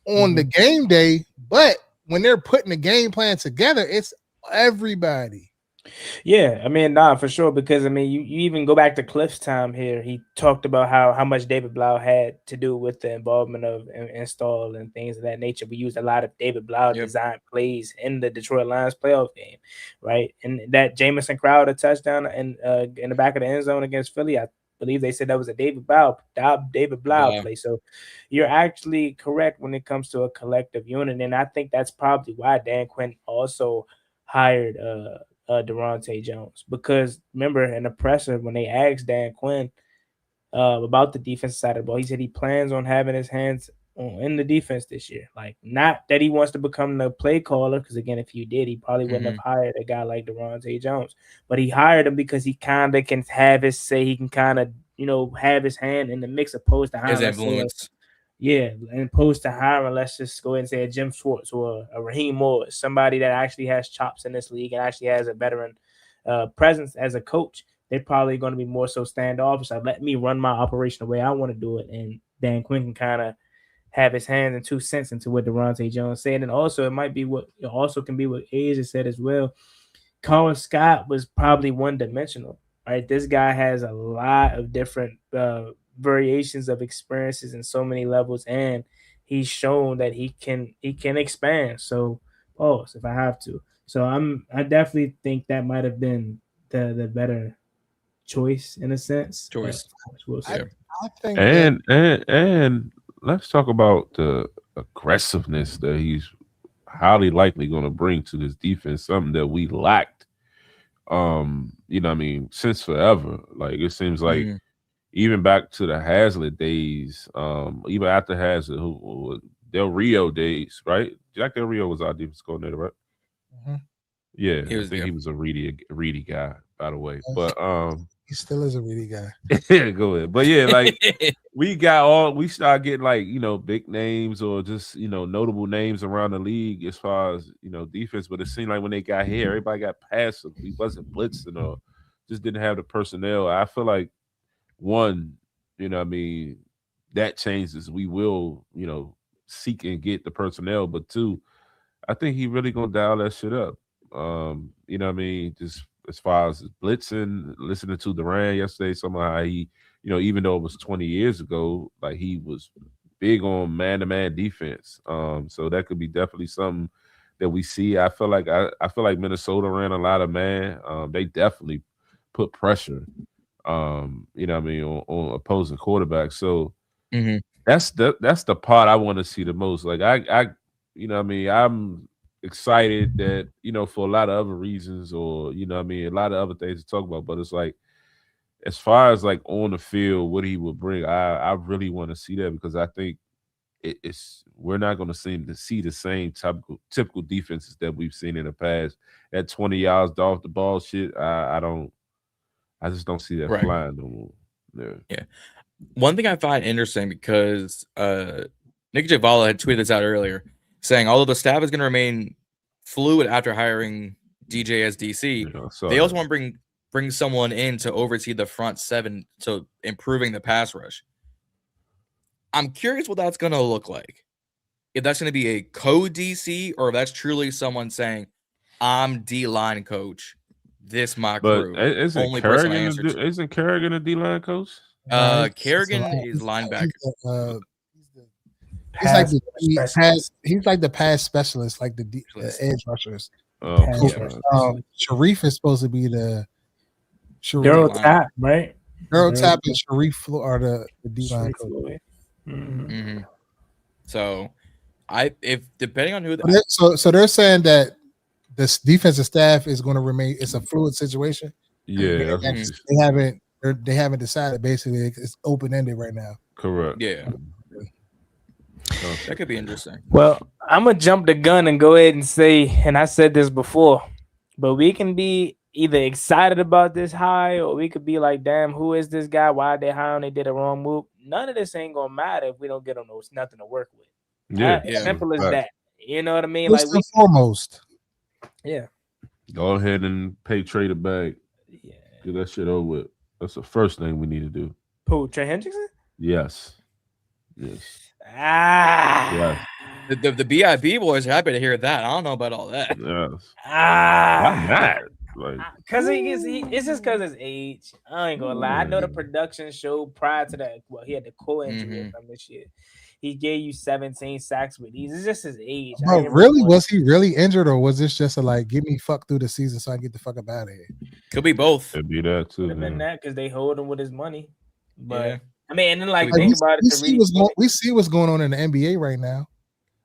on the game day. But when they're putting the game plan together, it's everybody. Yeah, I mean, for sure. Because I mean, you even go back to Cliff's time here. He talked about how much David Blau had to do with the involvement of install and things of that nature. We used a lot of David Blau design plays in the Detroit Lions playoff game, right? And that Jamison Crowder touchdown in the back of the end zone against Philly, I believe they said that was a David Blau play. So you're actually correct when it comes to a collective unit, and I think that's probably why Dan Quinn also hired Daronte Jones, because remember in the presser when they asked Dan Quinn about the defensive side of the ball, he said he plans on having his hands in the defense this year. Like, not that he wants to become the play caller, because again, if he did, he probably wouldn't have hired a guy like Daronte Jones. But he hired him because he kind of can have his say. He can kind of have his hand in the mix, opposed to his influence. And opposed to hiring, let's just go ahead and say a Jim Schwartz or a Raheem Morris, somebody that actually has chops in this league and actually has a veteran presence as a coach. They're probably going to be more so standoffish. Like, let me run my operation the way I want to do it. And Dan Quinn can kind of have his hands and 2 cents into what Daronte Jones said. And also, it also can be what Asia said as well. Colin Scott was probably one-dimensional, right? This guy has a lot of different variations of experiences in so many levels, and he's shown that he can expand. So, pause if I have to. So I definitely think that might have been the better choice in a sense. We'll see. I think and let's talk about the aggressiveness that he's highly likely going to bring to this defense, something that we lacked. Since forever. Like, it seems like even back to the Hazlitt days, even after Hazlitt, who Del Rio days, right? Jack Del Rio was our defense coordinator, right? Yeah, I think he was a Reedie guy, by the way. But he still is a Reedie guy. Yeah, go ahead. But yeah, like we started getting like, big names or just, notable names around the league as far as, defense. But it seemed like when they got here, everybody got passive. He wasn't blitzing or just didn't have the personnel. I feel like one, that changes. We will, seek and get the personnel. But two, I think he really gonna dial that shit up. Just as far as blitzing, listening to Duran yesterday, somehow he, even though it was 20 years ago, like he was big on man-to-man defense. So that could be definitely something that we see. I feel like Minnesota ran a lot of man. They definitely put pressure, on opposing quarterbacks. So that's the part I want to see the most. Like I'm excited that, for a lot of other reasons, or a lot of other things to talk about. But it's like, as far as like on the field, what he would bring, I really want to see that, because I think we're not going to seem to see the same typical defenses that we've seen in the past. That 20 yards off the ball shit, I just don't see that flying no more. Yeah. One thing I find interesting, because Nick Javala had tweeted this out earlier, saying although the staff is going to remain fluid after hiring DJ as DC, they also want to bring someone in to oversee the front seven, so improving the pass rush. I'm curious what that's going to look like. If that's going to be a co-DC, or if that's truly someone saying, I'm D-line coach, this my crew. Isn't Kerrigan a D-line coach? Kerrigan is linebacker. He's like the pass specialist, like the edge rushers. Sharif is supposed to be the Daryl Tapp, right? Daryl Tapp and Sharif are the D-line coach. Mm-hmm. So, if depending on who, so they're saying that this defensive staff is going to remain. It's a fluid situation. Yeah, they haven't decided. Basically, it's open ended right now. Correct. Yeah, that could be interesting. Well, I'm gonna jump the gun and go ahead and say, and I said this before, but we can be either excited about this hire, or we could be like, damn, who is this guy? Why they hiring? They did a wrong move. None of this ain't gonna matter if we don't get on those nothing to work with. Simple as that. You know what I mean? First and foremost. Yeah. Go ahead and pay Trey the bag. Yeah. Get that shit over with. That's the first thing we need to do. Who, Trey Hendrickson? Yes. Yeah. The BIB boys are happy to hear that. I don't know about all that. Yes. Why not? Because it's just because his age. I ain't gonna lie. I know the production showed prior to that. Well, he had the core injury from this year. He gave you 17 sacks with these. It's just his age. Bro, really? Was he really injured, or was this just give me fucked through the season so I get the fuck up out of here? Could be both. Could be that too. Could have been that because they hold him with his money. But yeah. I mean, and then think about it. We see what's going on in the NBA right now.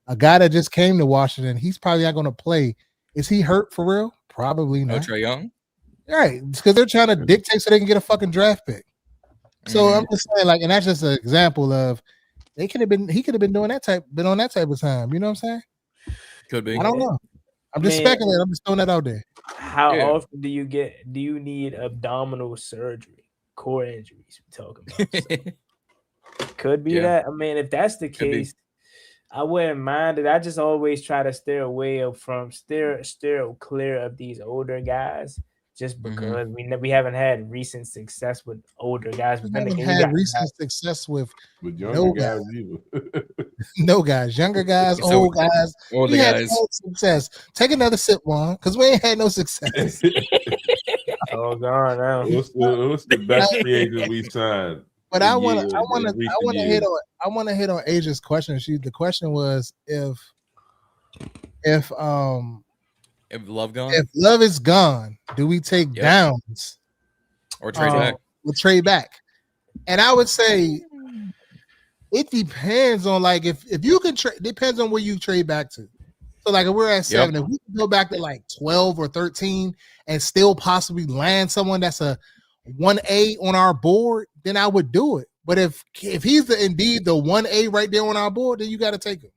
A guy that just came to Washington, he's probably not going to play. Is he hurt for real? Probably not. Trey Young? Right, because they're trying to dictate so they can get a fucking draft pick. So I'm just saying, and that's just an example of he could have been on that type of time. You know what I'm saying? Could be. I don't know. I'm just speculating. I'm just throwing that out there. How often do you need abdominal surgery, core injuries? We're talking about. So. Could be that. I mean, if that's the case, I wouldn't mind it. I just always try to steer clear of these older guys, just because we haven't had recent success with older guys. We haven't had recent success with younger guys either. No guys, younger guys, old guys. Older guys. No success. Take another sip, Juan, because we ain't had no success. Oh God, now. What's the best free agent we signed? But I want to hit on Asia's question. The question was if Love gone, if Love is gone, do we take Downs or trade back? We'll trade back, and I would say it depends on if you can trade. Depends on where you trade back to. So if we're at 7, if we can go back to 12 or 13 and still possibly land someone that's a 1A on our board, then I would do it. But if he's indeed the 1A right there on our board, then you got to take him.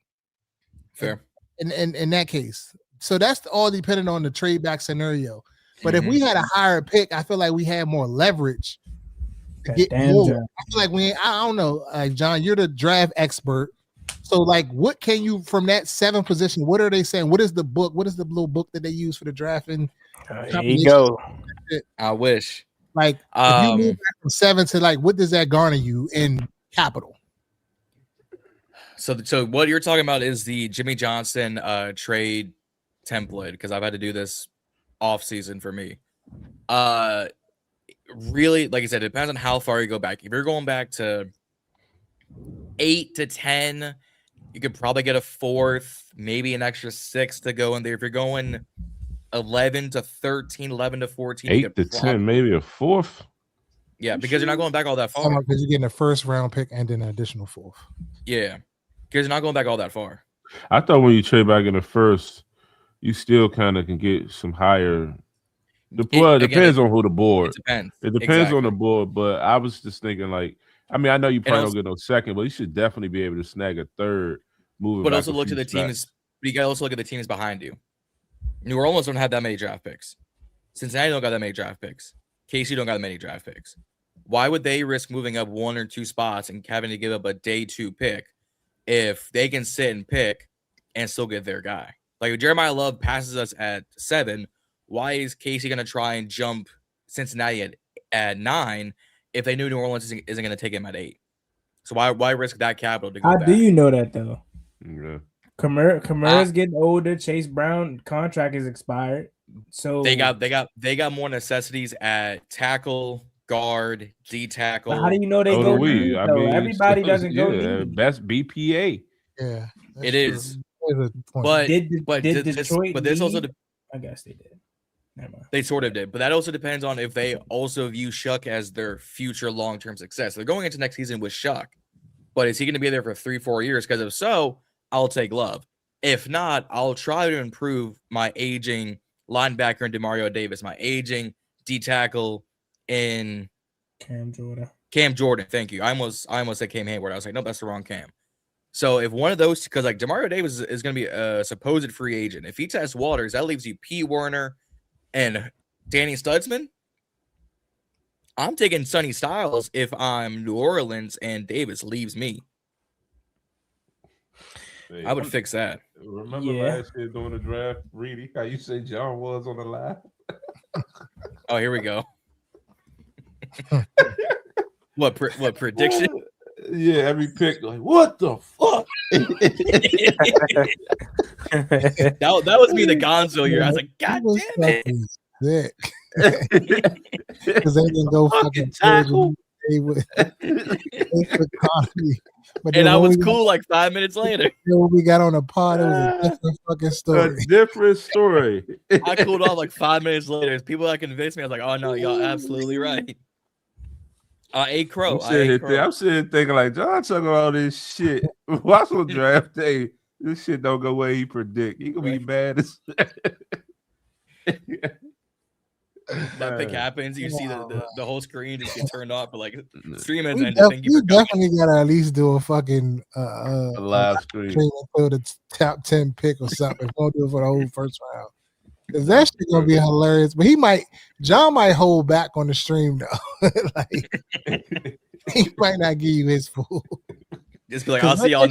Fair. In that case. So that's all dependent on the trade back scenario. But if we had a higher pick, I feel like we had more leverage to get more. John. I feel like I don't know, John, you're the draft expert. So what can you from that 7 position? What are they saying? What is the book? What is the little book that they use for the drafting? Here you go. I wish. If you move back from 7 to what does that garner you in capital? So what you're talking about is the Jimmy Johnson trade template, because I've had to do this off season for me. Really, like I said, it depends on how far you go back. If you're going back to 8 to 10, you could probably get a 4th, maybe an extra 6 to go in there. If you're going 11 to 13, 11 to 14, 8 to 10, maybe a 4th. Yeah, because you're not going back all that far. Because you're getting a first round pick and then an additional 4th. Yeah, because you're not going back all that far. I thought when you trade back in the first, you still kind of can get some higher. Depends on who the board. It depends. It depends on the board, but I was just thinking like, I mean, I know you probably don't get no second, but you should definitely be able to snag a third. But also look at the teams. But you got to also look at the teams behind you. New Orleans don't have that many draft picks. Cincinnati don't got that many draft picks. KC don't got that many draft picks. Why would they risk moving up 1 or 2 spots and having to give up a day 2 pick if they can sit and pick and still get their guy? Like if Jeremiah Love passes us at 7, why is KC going to try and jump Cincinnati at 9 if they knew New Orleans isn't going to take him at 8? So why risk that capital to go How back? do you know that though? Yeah. Kamara's getting older. Chase Brown contract is expired, so they got more necessities at tackle, guard, D tackle. How do you know they go deep, I though? mean, Everybody doesn't go deep. Best BPA. Yeah, it is. But did Detroit? But this also. I guess they did. Never mind. They sort of did, but that also depends on if they also view Shuck as their future long-term success. They're going into next season with Shuck, but is he going to be there for 3-4 years? Because if so, I'll take Love. If not, I'll try to improve my aging linebacker in Demario Davis, my aging D tackle in Cam Jordan. Thank you. I almost said Cam Hayward. I was like, no, that's the wrong Cam. So if one of those, because like Demario Davis is going to be a supposed free agent. If he tests waters, that leaves you P. Werner and Danny Stutzman. I'm taking Sonny Styles if I'm New Orleans and Davis leaves me. Hey, I would fix that. Remember last year during the draft, Reedie, how you say John was on the line? Oh, here we go. What prediction? Yeah, every pick, like, what the fuck? that was me the Gonzo year. I was like, God damn it. Because they didn't go fucking tackle. And I was cool like 5 minutes later. When we got on a pod, it was a different fucking story. A different story. I cooled off like 5 minutes later. People that convinced me, I was like, oh no, y'all absolutely right. Crow. I'm sitting thinking like, John talking about all this shit. Watch on draft day. This shit don't go where he predict. He gonna be bad as that pick happens. You see the whole screen just get turned off, but like stream ends. You definitely gotta at least do a fucking a live stream for the top 10 pick or something. Won't do it for the whole first round. Because that shit gonna be hilarious. But John might hold back on the stream though. Like he might not give you his full. Just be like, I'll see y'all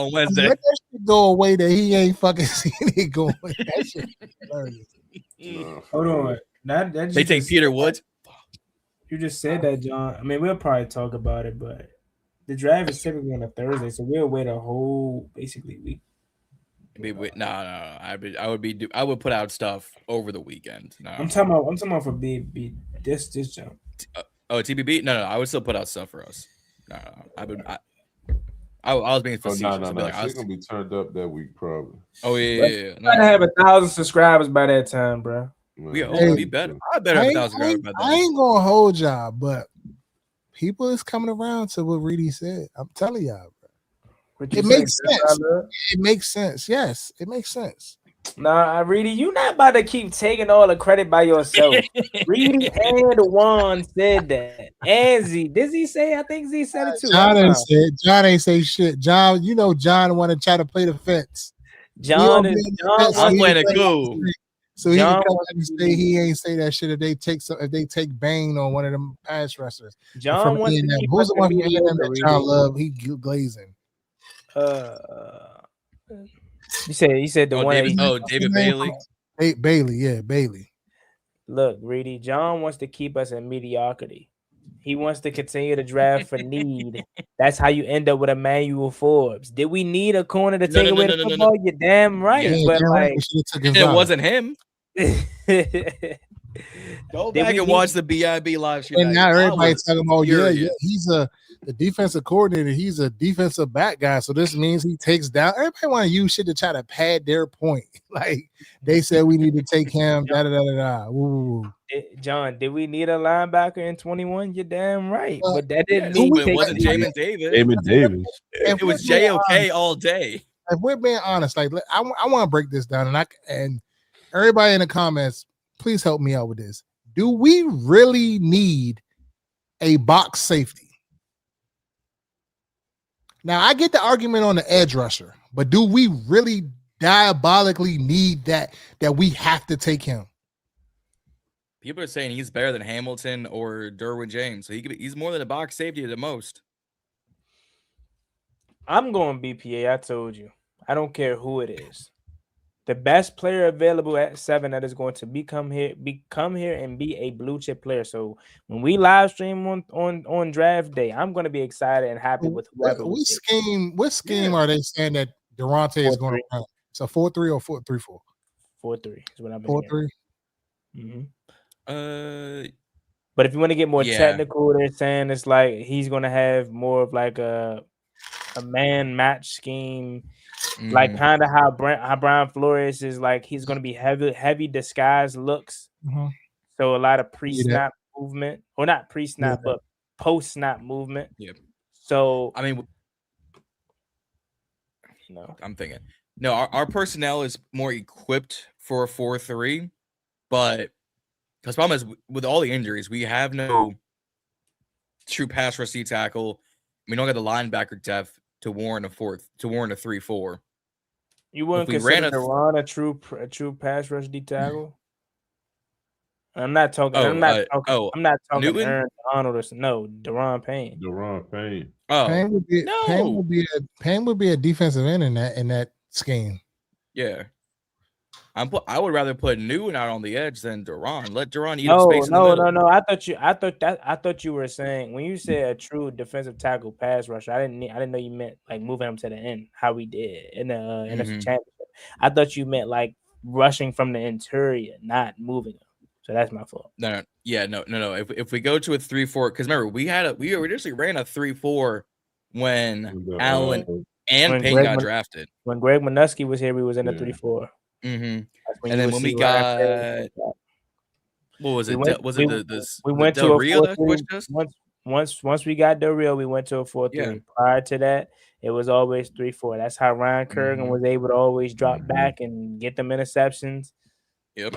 on Wednesday. Let that shit go away that he ain't fucking seen it going. That shit hilarious. Hold on. That they take Peter Woods. You just said that, John. I mean, we'll probably talk about it, but the draft is typically on a Thursday, so we'll wait a whole basically week. No. I would put out stuff over the weekend. No, I'm talking about for B this jump. TBB. No. I would still put out stuff for us. No. I was being facetious. No. She's gonna be turned up that week probably. Oh yeah. Gotta have 1,000 subscribers by that time, bro. We better. I better have 1,000 subscribers by that. I ain't gonna hold y'all, but people is coming around to what Reedie said. I'm telling y'all, bro. It makes sense. It makes sense. Yes, it makes sense. Nah, Reedie, you not about to keep taking all the credit by yourself. Reedie and Juan said that. And Z, did he say? I think Z said it too. John ain't say shit. John, John want to try to play the fence. I'm playing it cool. So he can come and say he ain't say that shit if they take Bane on one of them pass wresters. John wants to keep who's the one from A&M that John love? He glazing. You said the one. David Bailey. Bailey. Look, Reedie, John wants to keep us in mediocrity. He wants to continue to draft for need. That's how you end up with Emmanuel Forbes. Did we need a corner to take away the football? You're damn right. But it wasn't him. Go back and watch the BIB live stream. And now everybody's talking about, he's the defensive coordinator. He's a defensive back guy. So this means he takes down. Everybody want to use shit to try to pad their point. Like they said we need to take him. Woo. John, did we need a linebacker in 21? You're damn right. But that didn't mean it wasn't Jamin Davis. It was JOK all day. If we're being honest, like I want to break this down, and everybody in the comments, please help me out with this. Do we really need a box safety? Now, I get the argument on the edge rusher, but do we really diabolically need that we have to take him? People are saying he's better than Hamilton or Derwin James. So he's more than a box safety at the most. I'm going BPA. I told you. I don't care who it is. The best player available at 7 that is going to become here and be a blue chip player. So when we live stream on draft day, I'm going to be excited and happy with whoever. What scheme are they saying that Daronte is going to run? So 4-3 or 4-3-4? 4-3 is what I've been 4-3. Mm-hmm. But if you want to get more technical, they're saying it's like he's going to have more of like a man match scheme. Like kind of how Brian Flores is like he's going to be heavy disguise looks. So a lot of pre-snap movement, or not pre-snap, but post-snap movement. Yeah. So I mean, I'm thinking our personnel is more equipped for a 4-3, but the problem is with all the injuries, we have no true pass rush tackle. We don't got the linebacker depth to warrant a 3-4. You wouldn't consider Daron a true pass rush D tackle? I'm not talking. I'm not talking Newton? Aaron Donald or no Daron Payne. Daron Payne. Oh, Payne would be a defensive end in that scheme. Yeah. I would rather put Newton out on the edge than Daron. Let Daron eat up space in the middle. No. I thought you were saying when you said a true defensive tackle pass rusher. I didn't know you meant like moving him to the end, how we did in the NFC Championship. I thought you meant like rushing from the interior, not moving him. So that's my fault. No. If we go to a 3-4, because remember we originally ran a 3-4 when Allen and Payne got drafted. When Greg Minuski was here, we was in a 3-4. And then when we got, what was it? We went to a 4-3. Once we got Del Rio, we went to a 4-3. Yeah. Prior to that, it was always 3-4. That's how Ryan Kerrigan was able to always drop back and get them interceptions. Yep.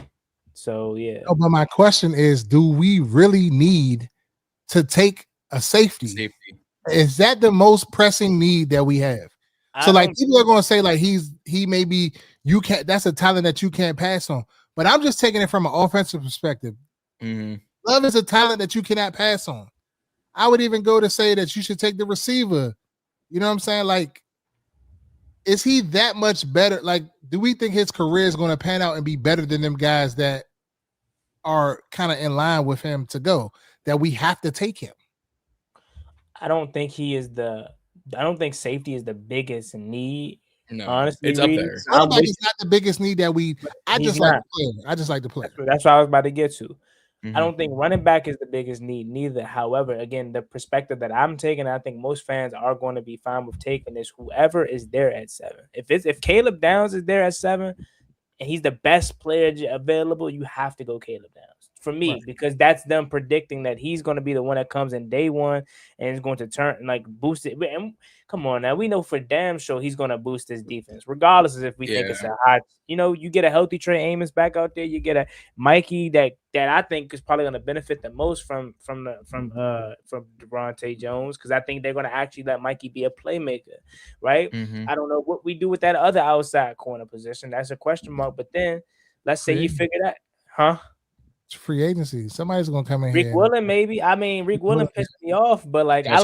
So yeah. Oh, but my question is, do we really need to take a safety? Is that the most pressing need that we have? So like people are going to say like that's a talent that you can't pass on. But I'm just taking it from an offensive perspective. Love is a talent that you cannot pass on. I would even go to say that you should take the receiver. You know what I'm saying? Like, is he that much better? Like, do we think his career is going to pan out and be better than them guys that are kind of in line with him to go, that we have to take him? I don't think safety is the biggest need. No, honestly, it's up there. Nobody's not the biggest need that we. I just like the player. That's what I was about to get to. I don't think running back is the biggest need, neither. However, again, the perspective that I'm taking, I think most fans are going to be fine with taking is whoever is there at 7. If Caleb Downs is there at 7 and he's the best player available, you have to go Caleb Downs. For me, because that's them predicting that he's going to be the one that comes in day one and is going to turn like boost it. And come on now, we know for damn sure he's going to boost his defense, regardless of if we think it's a high. You get a healthy Trey Amos back out there. You get a Mikey that I think is probably going to benefit the most from Daronte Jones, because I think they're going to actually let Mikey be a playmaker, right? I don't know what we do with that other outside corner position. That's a question mark. But then let's say you figure that, It's free agency. Somebody's gonna come in Rick here. Willen, maybe. I mean, Rick Willen pissed me off, but like I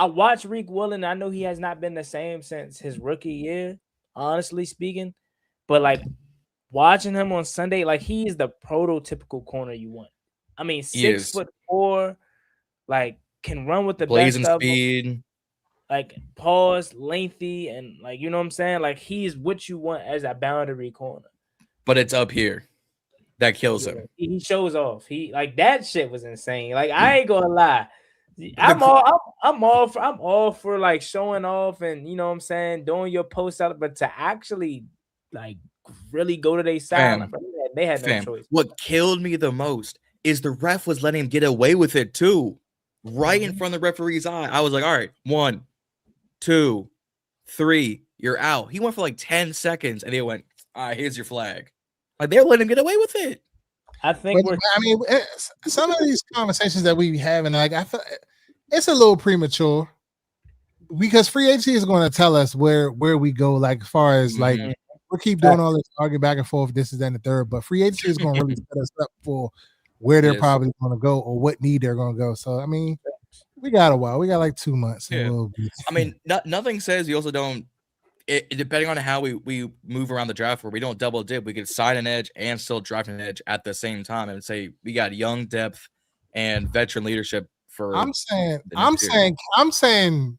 watched Rick Willen. I know he has not been the same since his rookie year, honestly speaking. But like watching him on Sunday, like he is the prototypical corner you want. I mean, 6'4", like can run with the blazing best speed. Of them. Like pause, lengthy, and like you know what I'm saying. Like he's what you want as a boundary corner. But it's up here that kills him. He shows off. He like that shit was insane. Like I ain't gonna lie, I'm all for like showing off and you know what I'm saying, doing your post out, but to actually like really go to their side, they had no choice. What killed me the most is the ref was letting him get away with it too, right in front of the referee's eye. I was like, all right, 1, 2, 3. you're out. He went for like 10 seconds, and they went, all right, here's your flag. Like, they're letting him get away with it. I think some of these conversations that we having, like, I feel it's a little premature because free agency is going to tell us where we go. Like, as far as like, we'll keep doing all this arguing back and forth. This is and the third, but free agency is going to really set us up for where they're probably going to go or what need they're going to go. So, I mean, we got a while. We got like 2 months. Yeah. I mean, nothing says you also don't. Depending on how we move around the draft, where we don't double dip, we could sign an edge and still draft an edge at the same time, and say we got young depth and veteran leadership for. I'm saying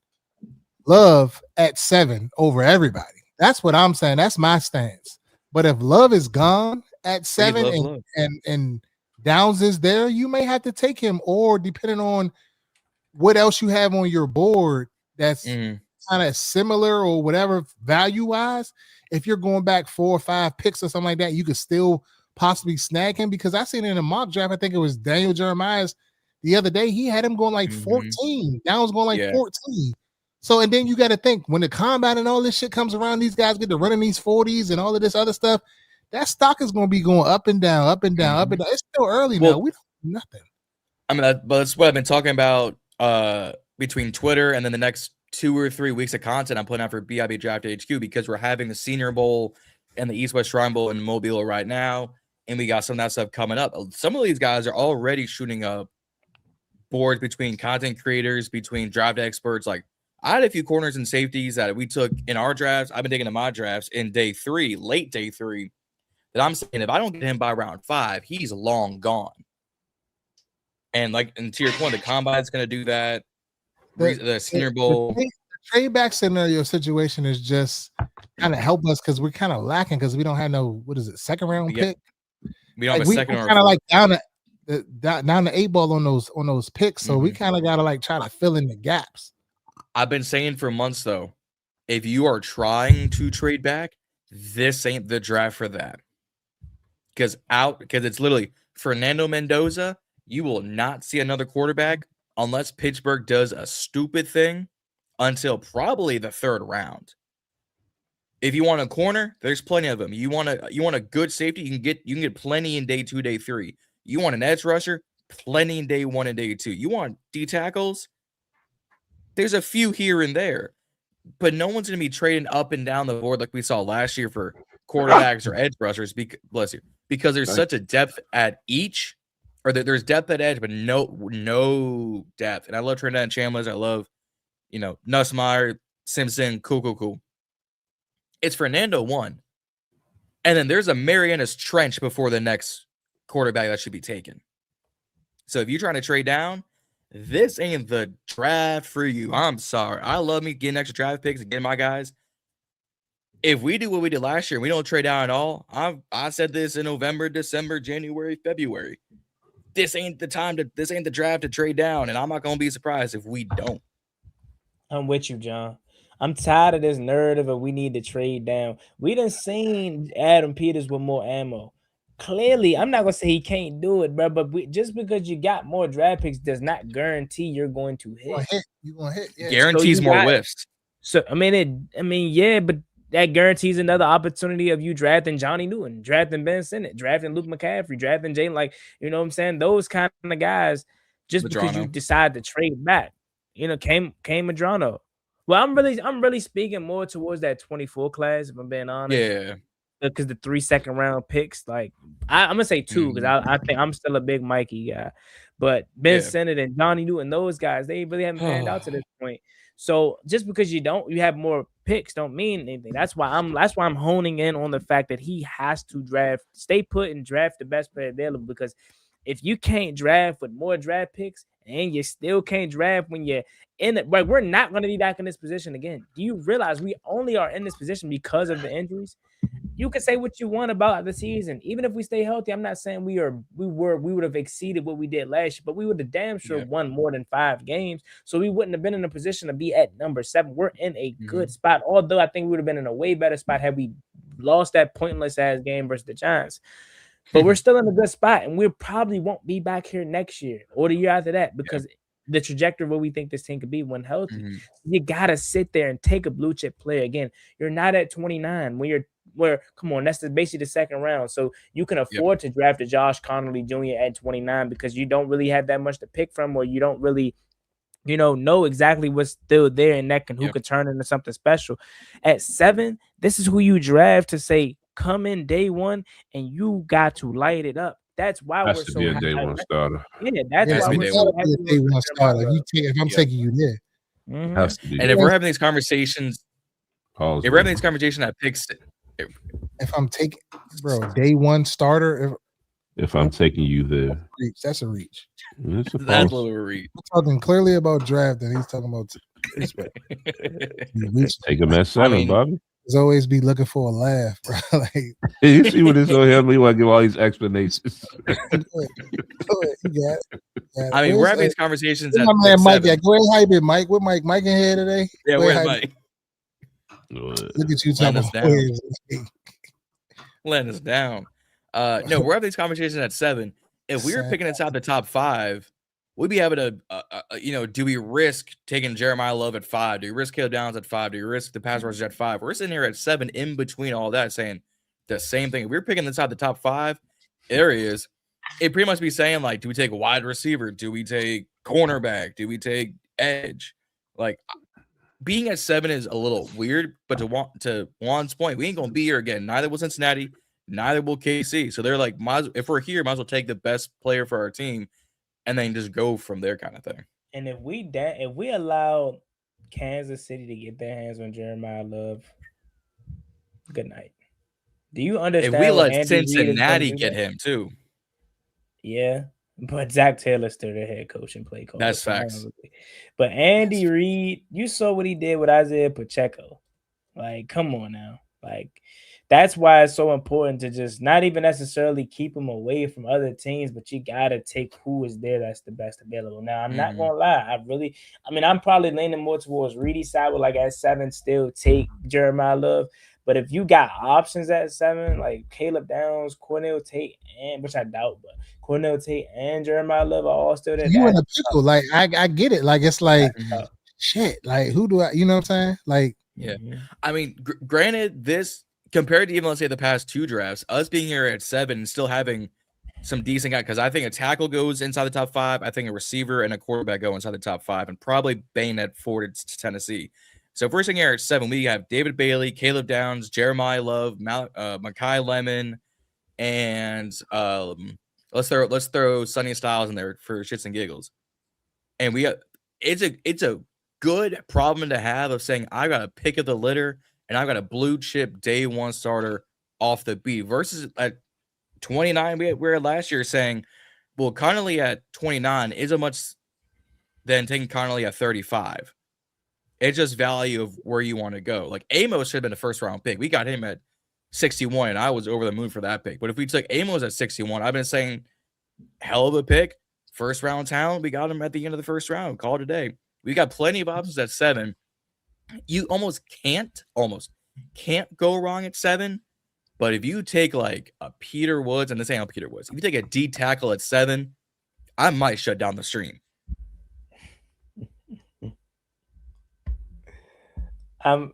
Love at 7 over everybody. That's what I'm saying. That's my stance. But if Love is gone at 7 and Downs is there, you may have to take him, or depending on what else you have on your board that's kind of similar or whatever value wise, if you're going back 4 or 5 picks or something like that, you could still possibly snag him. Because I seen it in a mock draft, I think it was Daniel Jeremiah's the other day, he had him going like 14. Downs going like 14. So, and then you got to think, when the combine and all this shit comes around, these guys get to running these 40s and all of this other stuff, that stock is going to be going up and down, up and down, up and down. It's still early now. We don't do nothing. I mean, but that's what I've been talking about between Twitter and then the next 2 or 3 weeks of content I'm putting out for BIB Draft HQ, because we're having the Senior Bowl and the East West Shrine Bowl in Mobile right now, and we got some of that stuff coming up. Some of these guys are already shooting up boards between content creators, between draft experts. Like, I had a few corners and safeties that we took in our drafts. I've been taking in my drafts in late day three, that I'm saying if I don't get him by round 5, he's long gone. And to your point, the combine's going to do that. The Senior Bowl. The trade back scenario situation is just kind of help us because we're kind of lacking because we don't have no, second round pick. We don't have a second round. Kind of like down the 8 ball on those picks. So we kind of got to try to fill in the gaps. I've been saying for months, though, if you are trying to trade back, this ain't the draft for that. Because it's literally Fernando Mendoza. You will not see another quarterback unless Pittsburgh does a stupid thing until probably the 3rd round. If you want a corner, there's plenty of them. You want a good safety, you can get plenty in day 2, day 3. You want an edge rusher, plenty in day 1 and day 2. You want D tackles, there's a few here and there, but no one's going to be trading up and down the board like we saw last year for quarterbacks or edge rushers. Because there's such a depth at each. Or there's depth at edge, but no depth. And I love Trinidad Chandler's. I love, Nussmeier, Simpson, cool. It's Fernando 1. And then there's a Marianas Trench before the next quarterback that should be taken. So if you're trying to trade down, this ain't the draft for you. I'm sorry. I love me getting extra draft picks and getting my guys. If we do what we did last year and we don't trade down at all, I said this in November, December, January, February. This ain't the draft to trade down, and I'm not gonna be surprised if we don't. I'm with you, John. I'm tired of this narrative of we need to trade down. We done seen Adam Peters with more ammo. Clearly, I'm not gonna say he can't do it, bro. But just because you got more draft picks does not guarantee you're going to hit. You're gonna hit. Yeah. Guarantees more whiffs. So yeah, but that guarantees another opportunity of you drafting Johnny Newton, drafting Ben Sinnott, drafting Luke McCaffrey, drafting Jalen. You know what I'm saying? Those kind of guys, just because you decide to trade back, came Madrano. Well, I'm really speaking more towards that 24 class, if I'm being honest. Yeah. Because the 3 second round picks, I'm gonna say 2 because I think I'm still a big Mikey guy. But Ben Sinnott and Johnny Newton, those guys, they really haven't panned out to this point. So just because you have more picks don't mean anything. That's why I'm honing in on the fact that he has to stay put and draft the best player available. Because if you can't draft with more draft picks and you still can't draft when you're in it, we're not going to be back in this position again. Do you realize we only are in this position because of the injuries? You can say what you want about the season. Even if we stay healthy, I'm not saying we would have exceeded what we did last year, but we would have damn sure won more than 5 games. So we wouldn't have been in a position to be at number 7. We're in a good spot. Although I think we would have been in a way better spot had we lost that pointless ass game versus the Giants. But we're still in a good spot, and we probably won't be back here next year or the year after that because the trajectory of what we think this team could be when healthy. Mhm. You gotta sit there and take a blue chip player. Again, you're not at 29 come on, that's basically the second round. So you can afford to draft a Josh Connolly Jr. at 29 because you don't really have that much to pick from, or you don't really know exactly what's still there and who could turn into something special. At 7, this is who you draft to say, come in day one and you got to light it up. That's why we're so be a day one starter. Yeah, that's why we're so happy. Day one starter. If I'm taking you there. Mm-hmm. Has to be. And if we're having these conversations, if we're having these conversations at picks, if I'm taking, day one starter. If I'm taking you there, that's a reach. That's a little reach. We're talking clearly about drafting. He's talking about take him at 7, Bobby. There's always be looking for a laugh, bro. Like you see what this on him? We want to give all these explanations. Go ahead. You got it. I mean, we're having these conversations. My man Mike, go ahead, hype it, Mike. What Mike in here today? Yeah, where's Mike? Look at you talking about letting us down. No, we're having these conversations at 7. If we were picking inside the top 5, we'd be able to, do we risk taking Jeremiah Love at 5? Do you risk Caleb Downs at 5? Do you risk the pass rushers at 5? We're sitting here at 7 in between all that saying the same thing. If we're picking inside the top 5 areas, it pretty much be saying, like, do we take a wide receiver? Do we take cornerback? Do we take edge? Like, being at 7 is a little weird, but to Juan's point, we ain't going to be here again. Neither will Cincinnati. Neither will KC. So they're like, if we're here, might as well take the best player for our team and then just go from there kind of thing. And if we allow Kansas City to get their hands on Jeremiah Love, good night. Do you understand? If we let Cincinnati get him too. Yeah, but Zach Taylor's still their head coach and play coach. That's facts. But Andy Reid, you saw what he did with Isaiah Pacheco. Like, come on now. Like, that's why it's so important to just not even necessarily keep him away from other teams, but you got to take who is there that's the best available. Now, I'm not going to lie. I'm probably leaning more towards Reedie side with, like, at 7, still take Jeremiah Love. But if you got options at 7, like Caleb Downs, Cornell Tate, which I doubt, but Cornell Tate and Jeremiah Love are all still there. You in a pickle. Like, I get it. Like, it's like, shit. Like, who do I, you know what I'm saying? Like, yeah. I mean, granted, this, compared to even, let's say, the past 2 drafts, us being here at 7 and still having some decent guys, because I think a tackle goes inside the top 5. I think a receiver and a quarterback go inside the top 5, and probably Bain at 4 to Tennessee. So if we're sitting here at 7, we have David Bailey, Caleb Downs, Jeremiah Love, Mekhi Lemon, and let's throw Sonny Styles in there for shits and giggles. And it's a good problem to have of saying I got a pick of the litter and I've got a blue chip day one starter off the beat versus at 29 we were last year saying, well, Connolly at 29 isn't much than taking Connolly at 35. It's just value of where you want to go. Like Amos should have been a first round pick. We got him at 61 and I was over the moon for that pick. But if we took Amos at 61, I've been saying hell of a pick, first round talent. We got him at the end of the first round. Call it a day. We got plenty of options at 7. You almost can't go wrong at 7. But if you take like a Peter Woods, and this ain't Peter Woods, if you take a D tackle at 7, I might shut down the stream. I'm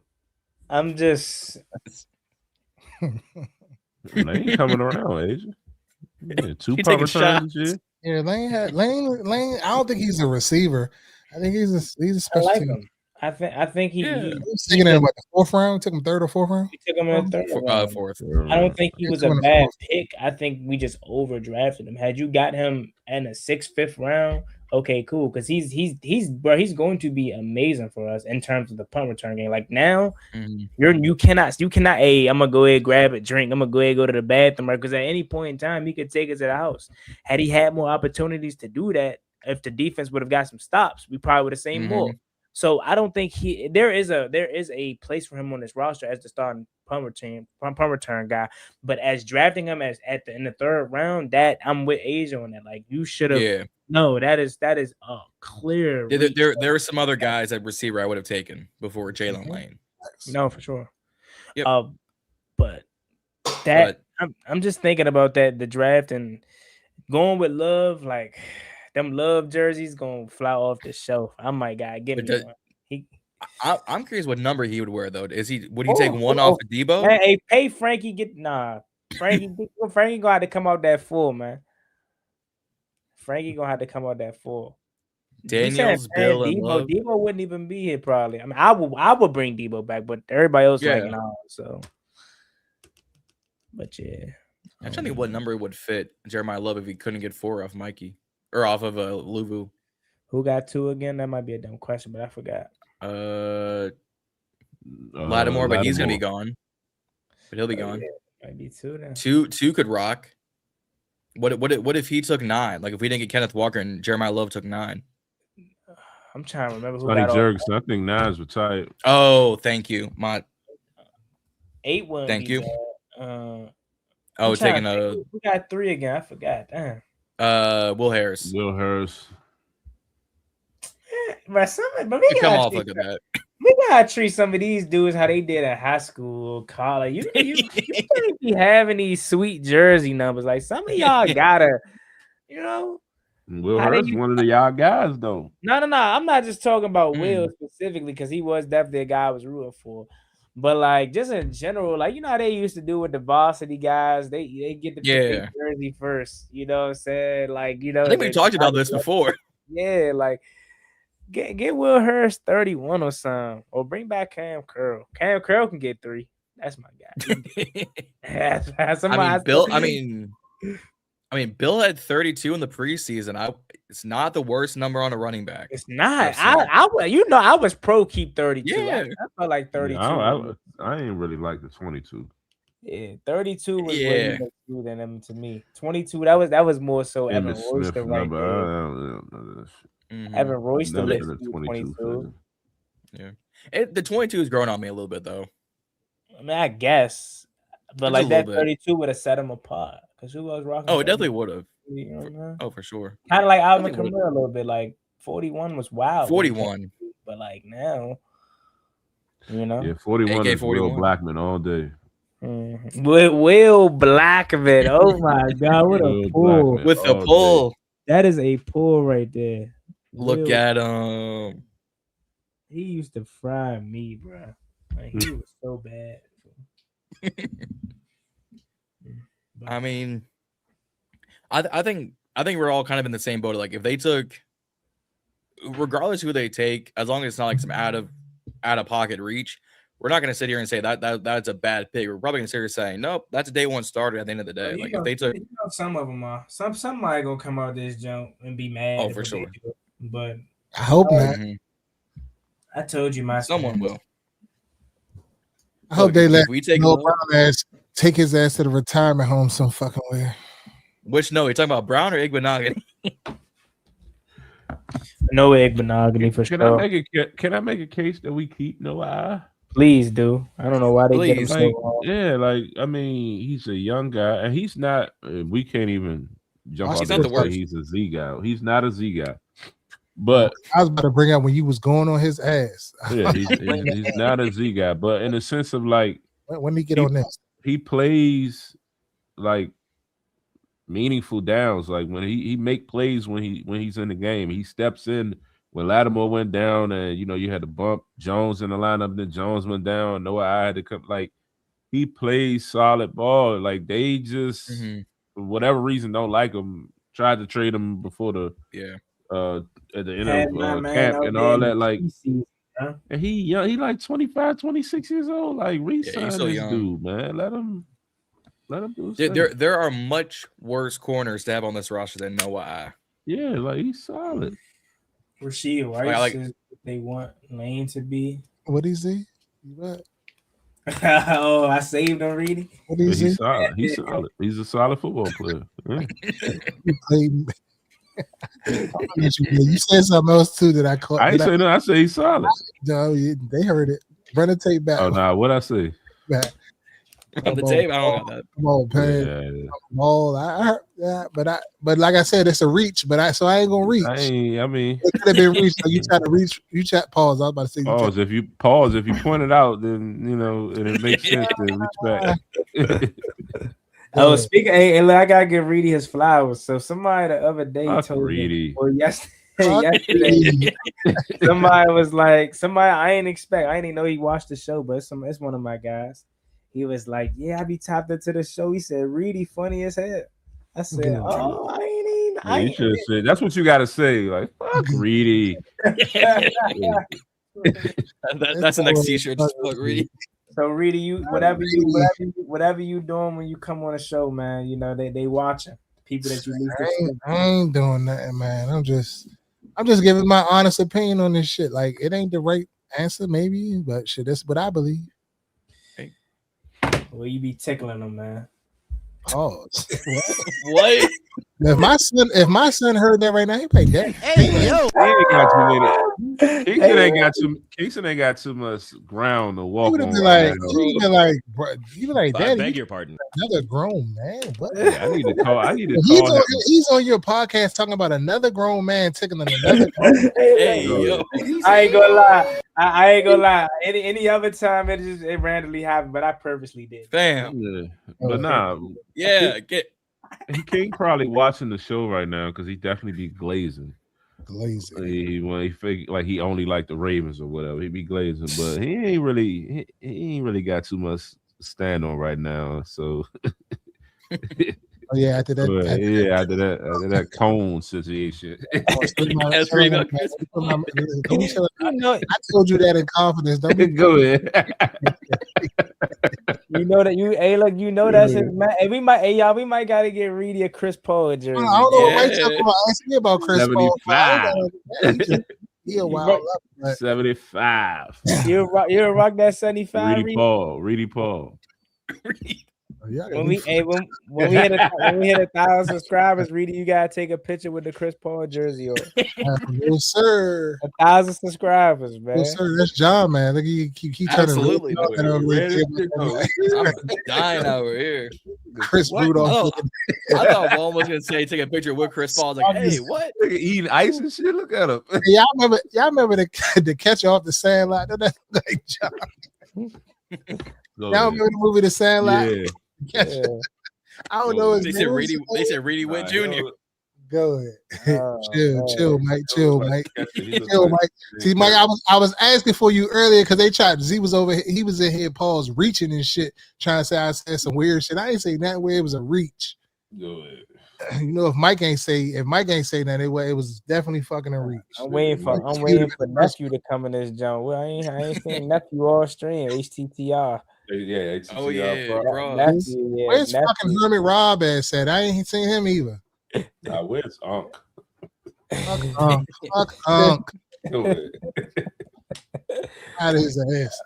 just Lane coming around, Asia. Yeah, 2 punt returns this year. Yeah, Lane. I don't think he's a receiver. I think he's a special I like team. him. I think he was taking him like the 4th round. Took him 3rd or 4th round. We took him in the 3rd round. 4th. I don't think he was a bad pick. I think we just overdrafted him. Had you got him in the 6th, 5th round, okay, cool. Because he's going to be amazing for us in terms of the punt return game. Like now, you cannot. Hey, I'm gonna go ahead grab a drink. I'm gonna go ahead go to the bathroom, because at any point in time he could take us to the house. Had he had more opportunities to do that, if the defense would have got some stops, we probably would have seen more. So I don't think there is a place for him on this roster as the starting punt return guy. But as drafting him in the 3rd round, that I'm with Asia on that. Like you should have. Yeah. No, that is a clear. There are some other guys at receiver I would have taken before Jalen Lane. No, for sure. Yep. But I'm just thinking about that, the draft and going with Love, like them love jerseys gonna fly off the shelf. I might gotta get me one. I'm curious what number he would wear though. Would he take one off of Debo? Man, hey, pay Frankie Frankie gonna have to come out that full, man. Frankie gonna have to come out that full. Daniels, Bill, and Love. Debo wouldn't even be here probably. I mean, I would bring Debo back, but everybody else like no. So, but yeah, I'm trying to think what number would fit Jeremiah Love if he couldn't get 4 off Mikey or off of Luvu. Who got 2 again? That might be a dumb question, but I forgot. Lattimore, but he's gonna be gone. But he'll be gone. Yeah, might be 2 then. Two could rock. What if he took 9? Like if we didn't get Kenneth Walker and Jeremiah Love took 9. I'm trying to remember who Sonny got Jurgensen. I think 9's retired. Oh, thank you. 8 one. Thank you. Taking we got 3 again. I forgot. Damn. Will Harris. But we come off like that. We gotta treat some of these dudes how they did in high school, college. You can't be having these sweet jersey numbers. Like some of y'all gotta, Will Hurst one of the y'all guys though. No. I'm not just talking about Will specifically because he was definitely a guy I was rooting for. But like just in general, like how they used to do with the varsity guys, they get the jersey first. You know what I'm saying? Like I think we talked about this before. Yeah, like get Will Hurst 31 or something, or bring back Cam Curl. Cam Curl can get 3. That's my guy. I mean, Bill had 32 in the preseason. It's not the worst number on a running back. It's not. I was pro keep 32. Yeah. I felt like 32. I ain't really like the 22. Yeah, 32 was way more than them to me. 22, that was more so Evan Royster right there. Evan Royster lives 22. Yeah, the 22 is growing on me a little bit though. I mean, I guess, but like that 32 would have set him apart. Because who was rocking? Oh, it definitely would have. Oh, for sure. Kind of like Alvin Kamara a little bit. Like 41 was wild. 41. But like now, Yeah, 41 is Will Blackman all day. With Will Blackman. Oh my God, what a pull. With a pull. That is a pull right there. Look at him. He used to fry me, bro. Like, he was so bad. I mean, I think we're all kind of in the same boat. Like if they took, regardless who they take, as long as it's not like some out of pocket reach, we're not going to sit here and say that's a bad pick. We're probably going to sit here saying, nope, that's a day 1 starter at the end of the day. Like if they took, some of them are somebody gonna come out of this jump and be mad. Oh, for sure. But I hope not. I told you someone will. I hope they let Noah Brown ass take his ass to the retirement home some fucking way. Which you're talking about Brown or Igbenogany? No Igbenogany for sure. Can I make a case that we keep Noah? Please do. I don't know why they get him so long. Yeah, like I mean, he's a young guy, and he's not. We can't even jump off and say he's a Z guy. He's not a Z guy. But I was about to bring out when you was going on his ass. Yeah, he's not a Z guy, but in the sense of like when he get on this, he plays like meaningful downs. Like when he make plays when he's in the game, he steps in. When Lattimore went down, and you had to bump Jones in the lineup, then Jones went down. Noah I had to come. Like he plays solid ball. Like they just for whatever reason don't like him. Tried to trade him before the at the end of camp and all that. Like, and he young, he like 25, 26 years old. Like re-sign this dude, man. Let him do his thing. There are much worse corners to have on this roster than Noah I. Yeah, like he's solid. Rasheed Rice is what they want Lane to be. What is he? What? Oh, I saved him, Reedie. What is he? He's solid. He's solid. He's a solid football player. You said something else too that I caught. I ain't say no. I say he's solid. No, they heard it. Run the tape back. Oh no, what I say? Back. On the tape, I don't got that. Come on, man. Ball. I heard that, but like I said, it's a reach. But I ain't gonna reach. I mean, it could have been reached. Like you try to reach. You chat. Pause. I was about to say. Pause. If you point it out, then and it makes sense to reach back. Oh, speaking, hey, look, I gotta give Reedie his flowers. So somebody the other day Fuck told Reedie. me, or yesterday, somebody was like, I ain't even know he watched the show, but it's one of my guys. He was like, yeah, I be tapped into the show. He said, Reedie funny as hell. I said, oh, You should have said, that's what you got to say. Like, fuck Reedie. That's the next t-shirt. Just fuck Reedie. So Reedie, you whatever you doing when you come on a show, man, you know they watching people that you need. I ain't doing nothing, man. I'm just giving my honest opinion on this shit. Like, it ain't the right answer, maybe, but shit, that's what I believe. Hey. Well, you be tickling them, man. Oh, what? If my son heard that right now, he play dead. Hey, yo. Kingston ain't got too much ground to walk on. You be like, Daddy, I beg your pardon. Another grown man. What? Yeah, I need to call him. He's on your podcast talking about another grown man tickling another grown. Hey, yo. I ain't gonna lie. I ain't gonna lie. Any other time it randomly happened, but I purposely did. Fam. Yeah. But nah. Yeah, King probably watching the show right now because he definitely be glazing. When he fake like he only like the Ravens or whatever, he be glazing, but he ain't really got too much to stand on right now. So after that cone situation. I told you that in confidence. Don't be go ahead. You know that that's his man. Hey, we might gotta get Reedie a Chris Paul jersey. I don't know what talking about. Ask me about Chris 75. Paul. He a wild up. 75. You rock that 75. Reedie Paul. When we hit 1,000 subscribers, Reedie, you gotta take a picture with the Chris Paul jersey on. Yes, sir. 1,000 subscribers, man. Yes, sir. That's John, man. Look, he trying Absolutely. to I'm dying over here. Chris Rudolph. I thought Juan was gonna say take a picture with Chris Paul. I was like, hey, what? Eating ice and shit. Look at him. Y'all remember the catch off the Sandlot? That's like John. Y'all remember the movie The Sandlot? Yeah. I don't know. They said Reedie Witt Jr. Go ahead. Chill, Mike. See, Mike, I was asking for you earlier because they tried. Z was over. He was in here, Paul's reaching and shit, trying to say I said some weird shit. I ain't say that way. It was a reach. Go ahead. You know, if Mike ain't say that, it was definitely fucking a reach. I'm waiting for nephew to come in this jump. Well, I ain't seen nephew all stream HTTR. Yeah, oh yeah, bro. Where's fucking Hermit Rob ass at? I ain't seen him either. Where's Unc? Fuck Unc. Out of his ass.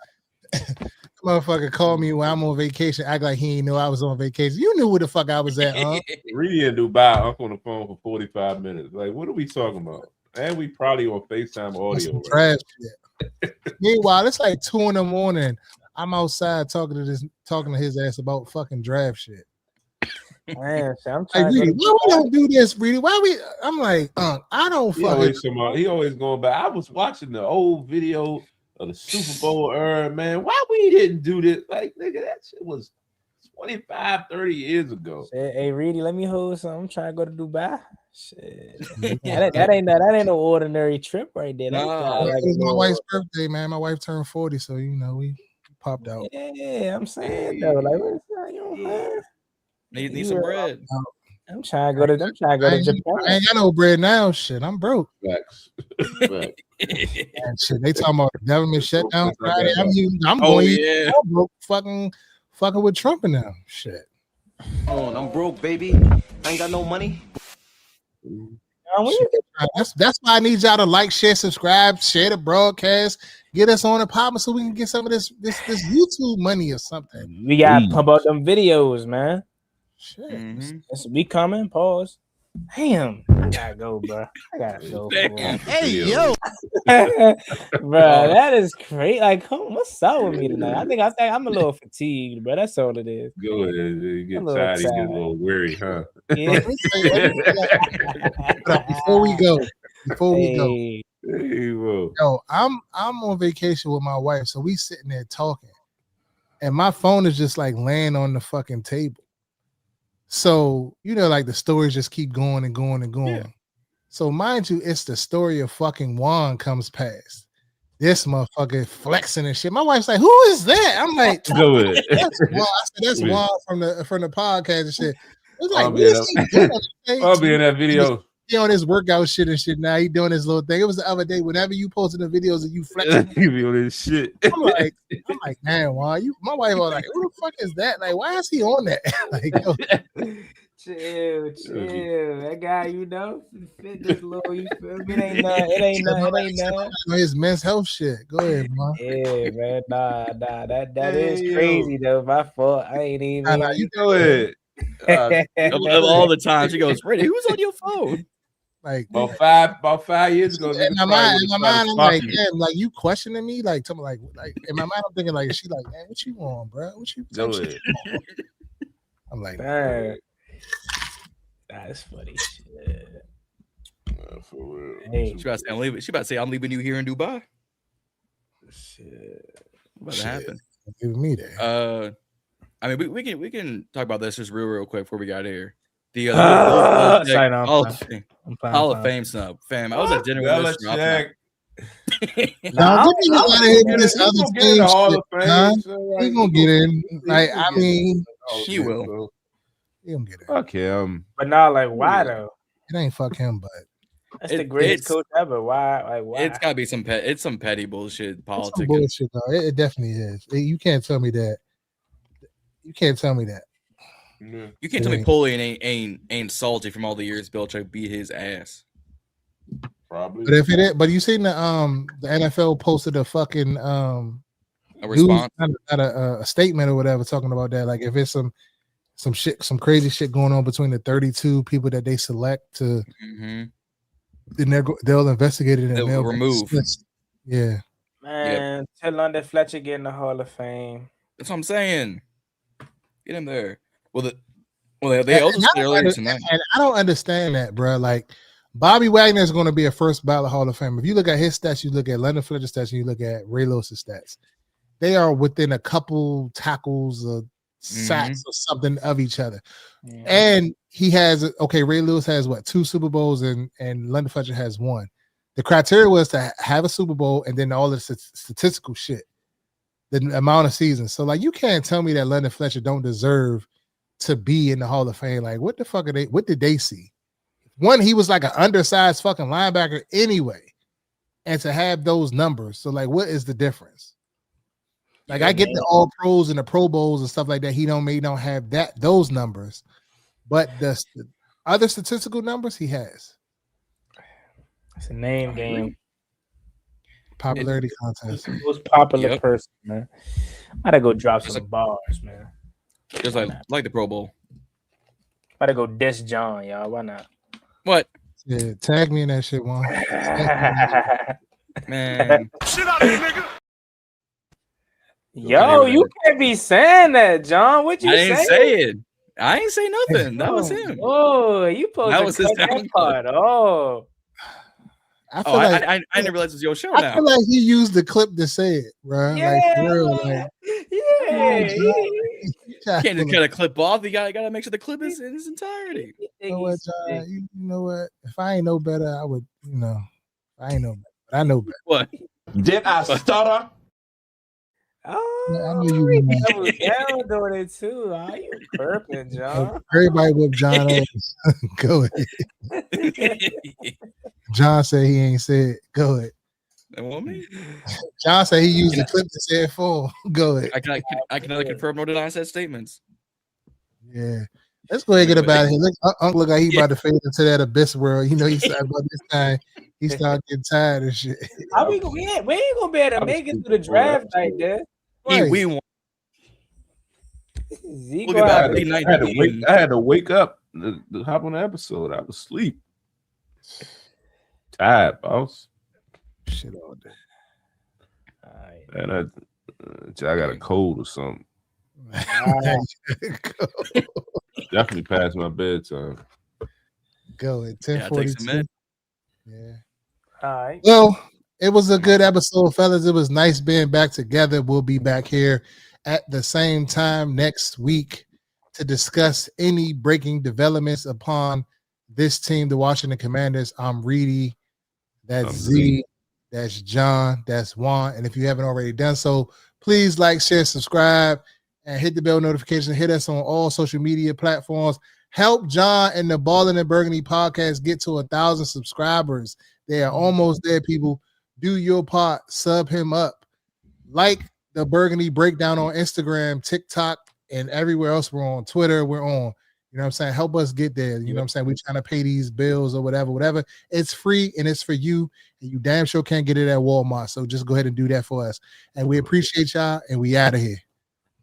Motherfucker called me when I'm on vacation, act like he ain't know I was on vacation. You knew where the fuck I was at, huh? Reedie in Dubai, Unc on the phone for 45 minutes. Like, what are we talking about? And we probably on FaceTime audio. Trash shit. Meanwhile, it's like 2 a.m. I'm outside talking to his ass about fucking draft shit. Man, I'm like, Reedie, why we don't do this, Reedie? Why we? I'm like, I don't fucking. He always going back. I was watching the old video of the Super Bowl era, man. Why we didn't do this? Like, nigga, that shit was 25, 30 years ago. Hey, Reedie, let me hold something. I'm trying to go to Dubai. Shit. that ain't no ordinary trip right there. It was my wife's birthday, man. My wife turned 40, so we popped out. Yeah, I'm saying though, like, you know, need some bread. I'm trying to go to Japan. I ain't got no bread now. Shit, I'm broke. Facts. And shit, they talking about the government shutdown Friday. I'm broke, fucking with Trump now. Shit. I'm broke, baby. I ain't got no money. That's why I need y'all to like, share, subscribe, share the broadcast, get us on the pop so we can get some of this YouTube money or something. We gotta pump out them videos, man. Shit. Mm-hmm. We coming. Pause. Damn, I gotta go, bro. I gotta go. Hey, yo, bro, that is crazy. Like, what's up with me tonight? I think I'm a little fatigued, bro. That's all it is. Go ahead. You get tired. You get a little weary, huh? Yeah. Before we go, Hey, yo, I'm on vacation with my wife, so we sitting there talking, and my phone is just like laying on the fucking table. So, like the stories just keep going and going and going. Yeah. So, mind you, it's the story of fucking Juan comes past. This motherfucker flexing and shit. My wife's like, "Who is that?" I'm like, Do it. "That's Juan." I said, "That's Juan from the podcast and shit." It's like, I'll what be is he doing? I'll be in that video. He on his workout shit and shit now. He doing his little thing. It was the other day. Whenever you posted the videos of you flexing, He be on this shit. I'm like, man, Juan, my wife was like, "Who the fuck is that? Like, why is he on that?" Like, yo, chill. That guy, fit this little. You feel me? It ain't nothing. His men's health shit. Go ahead, man. Yeah, man. Nah. That is crazy though. My fault. I ain't even. Nah, you Go ahead. Of all the time, she goes, "Ready? Who's on your phone?" Like about 5 years ago. in my mind, I'm like, damn, like you questioning me, like tell me, like in my mind, I'm thinking like, she like, man, what you want, bro? What you? I'm like, man. That's funny shit. For real. Hey, She about to say, I'm leaving you here in Dubai. shit. What's about to happen? give me that. I mean, we can talk about this just real quick before we got here. The Sorry, no, Hall of Fame snub, fam. I was at dinner with this. Now, get out of here with this other thing. He gonna get in. Like, I mean, He will. he gonna get in. Fuck him. But now, like, why though? It ain't fuck him, but That's the greatest coach ever. Why? Like, why? It's gotta be some petty bullshit it's some politics. bullshit though. It definitely is. You can't tell me that. You can't tell me that. You can't tell me Paulie ain't salty from all the years Belichick beat his ass. Probably. But if it is, but you seen the NFL posted a fucking A response, not a statement or whatever talking about that. Like if it's some shit, some crazy shit going on between the 32 people that they select to, then they'll investigate it and they'll remove. Yeah, Man, tell London Fletcher get in the Hall of Fame. That's what I'm saying. Get him there. They also said earlier tonight. And I don't understand that, bro. Like Bobby Wagner is going to be a first ballot Hall of Fame. If you look at his stats, you look at London Fletcher's stats, and you look at Ray Lewis's stats. They are within a couple tackles or sacks or something of each other. Yeah. And he has Ray Lewis has 2 Super Bowls and London Fletcher has 1. The criteria was to have a Super Bowl and then all the statistical shit, the amount of seasons. So like you can't tell me that London Fletcher don't deserve to be in the Hall of Fame. Like what the fuck are they? What did they see? One, he was like an undersized fucking linebacker anyway, and to have those numbers. So like, what is the difference? Like I get the All Pros and the Pro Bowls and stuff like that. He don't have those numbers, but the other statistical numbers he has. It's a name game. Popularity contest. Most popular person, man. I gotta go drop some bars, man. Just like the Pro Bowl. I gotta go diss John, y'all. Why not? What? Yeah, tag me in that shit, Juan. Man. Shit out of here, nigga. Yo, you can't be saying that, John. What you say? I didn't say it. I ain't say nothing. That was him. Oh, you posted that part. Oh. I feel like I didn't realize it was your show. I feel like he used the clip to say it, bro. Yeah, like for real, like, you can't just cut a clip off. You gotta make sure the clip is in its entirety. You know what, John? You know what? If I ain't no better, I would. I ain't no better. But I know better. What? Did I stutter? Oh, I knew you was down doing it too. Are you burping, John? Everybody whip John Owens. Go ahead. John said he ain't said. Go ahead. That want me? John said he used the clip to say it full. Go ahead. I can neither confirm nor deny said statements. Yeah. Let's go ahead and get about it. Look, Uncle look like he about to fade into that abyss world. You know, he started about this time. He started getting tired of shit. We ain't gonna be able to make it through the draft like that. Right. We won. Look at that. I had to wake up to hop on the episode. I was asleep. Tired, boss. Shit all day. And I got a cold or something. Definitely past my bedtime. Go at 10:42. Yeah. All right. Well, it was a good episode, fellas. It was nice being back together. We'll be back here at the same time next week to discuss any breaking developments upon this team, the Washington Commanders. I'm Reedie. That's Z. That's John. That's Juan. And if you haven't already done so, please like, share, subscribe, and hit the bell notification. Hit us on all social media platforms. Help John and the Ballin' and Burgundy podcast get to 1,000 subscribers. They are almost there, people. Do your part. Sub him up. Like the Burgundy Breakdown on Instagram, TikTok, and everywhere else. We're on Twitter. We're on. You know what I'm saying? Help us get there. You know what I'm saying? We're trying to pay these bills or whatever. It's free and it's for you. And you damn sure can't get it at Walmart. So just go ahead and do that for us. And we appreciate y'all. And we out of here.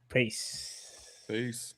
Peace. Peace.